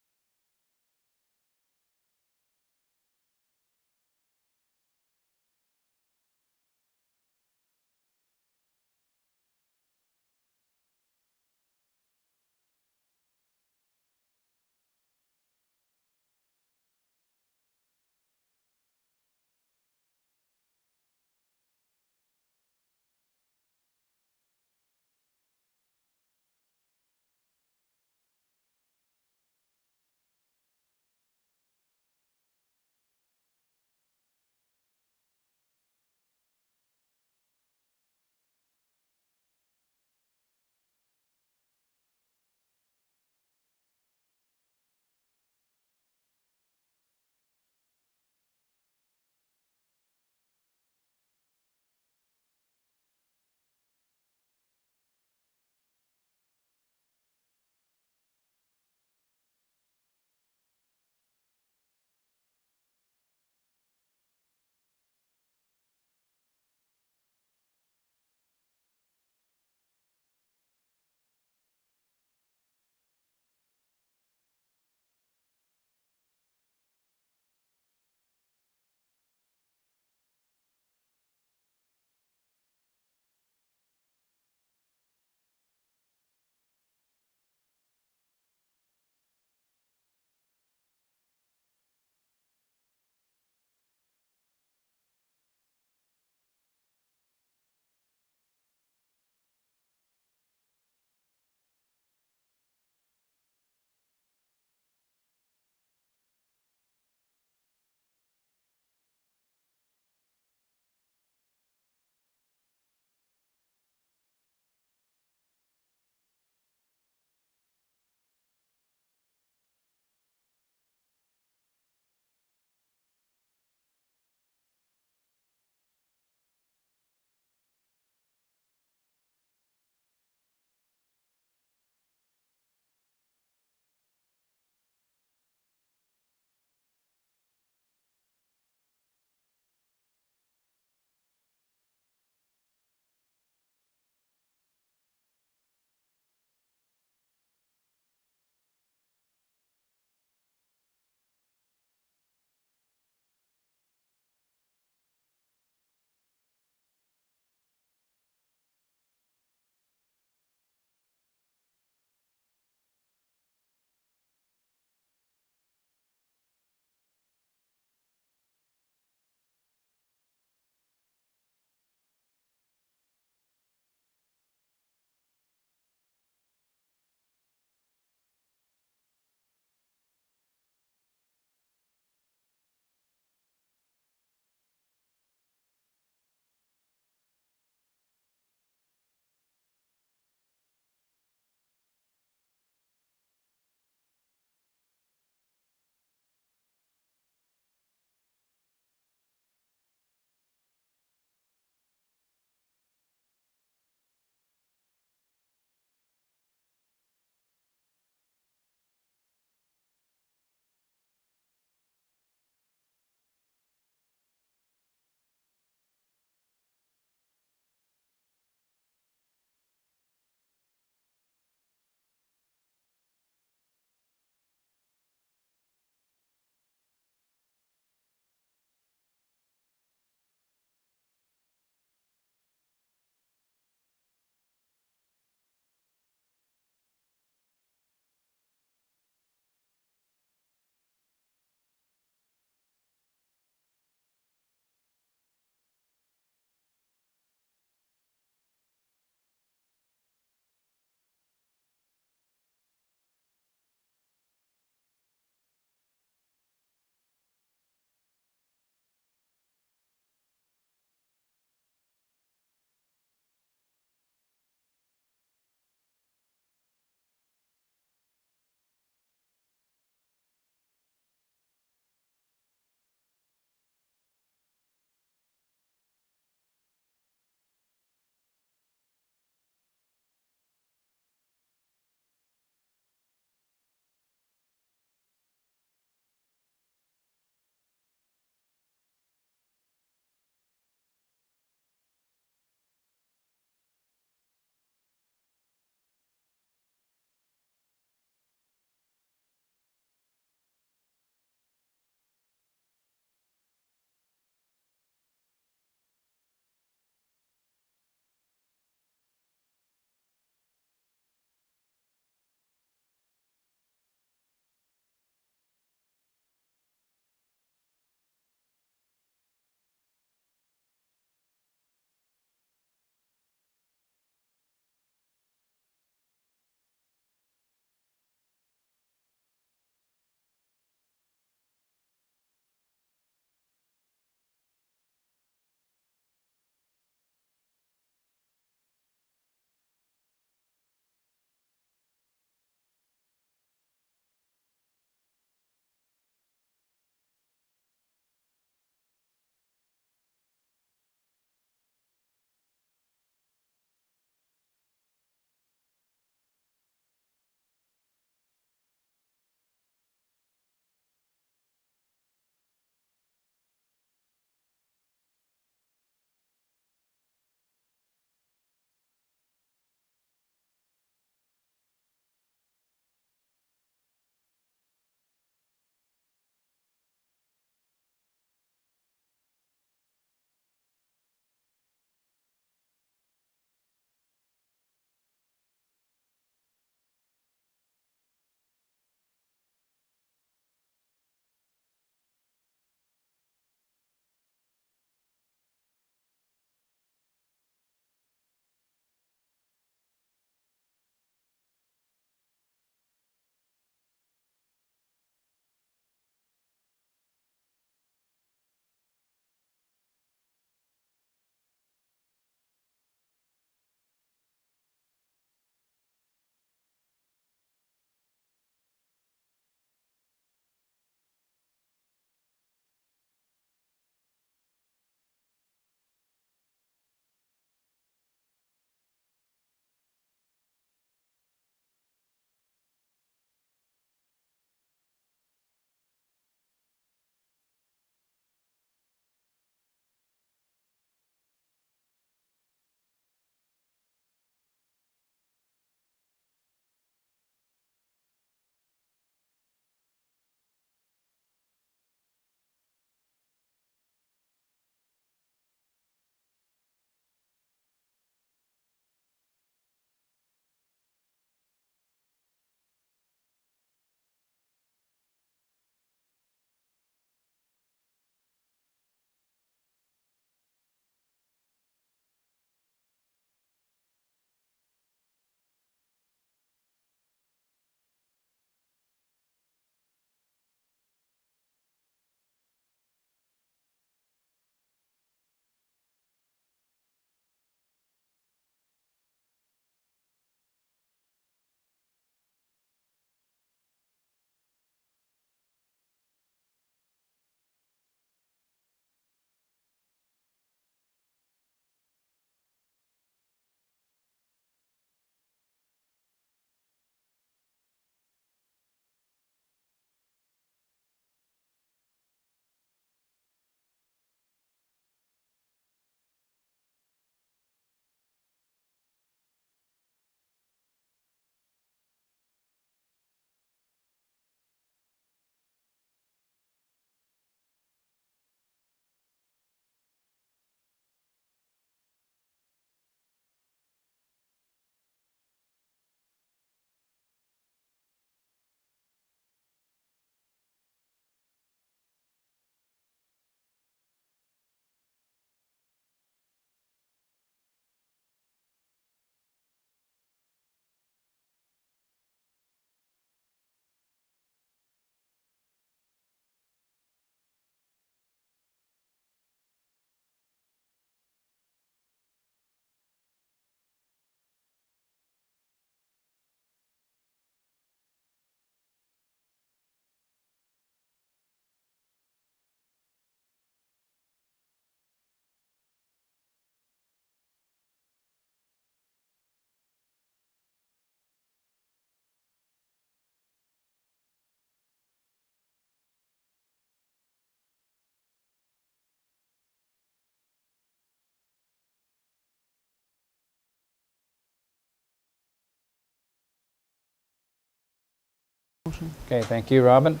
F: Motion.
B: Okay, thank you, Robin.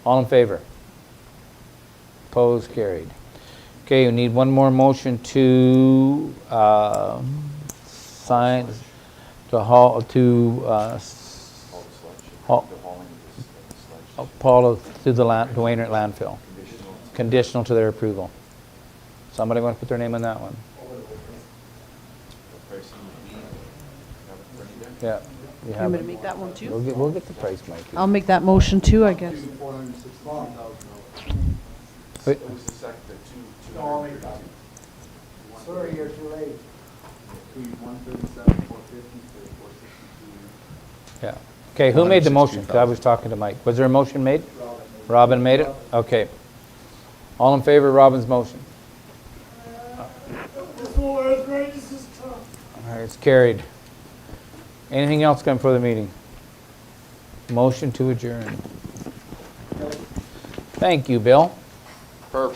B: All in favor? Opposed, carried. Okay, we need one more motion to sign, to haul, to, haul, Paul to the to Wainwright landfill. Conditional to their approval. Somebody want to put their name on that one? Yeah. You
F: You
B: have
F: want me
B: it.
F: to make that one too?
B: We'll get the price, Mikey.
F: I'll make that motion too, I guess.
B: Wait.
E: Sorry, you're too late.
B: Yeah. Okay, who made the motion? 'Cause I was talking to Mike. Was there a motion made? Robin made it? Okay. All in favor of Robin's motion? All right, it's carried. Anything else coming for the meeting? Motion to adjourn. Thank you, Bill.
A: Perfect.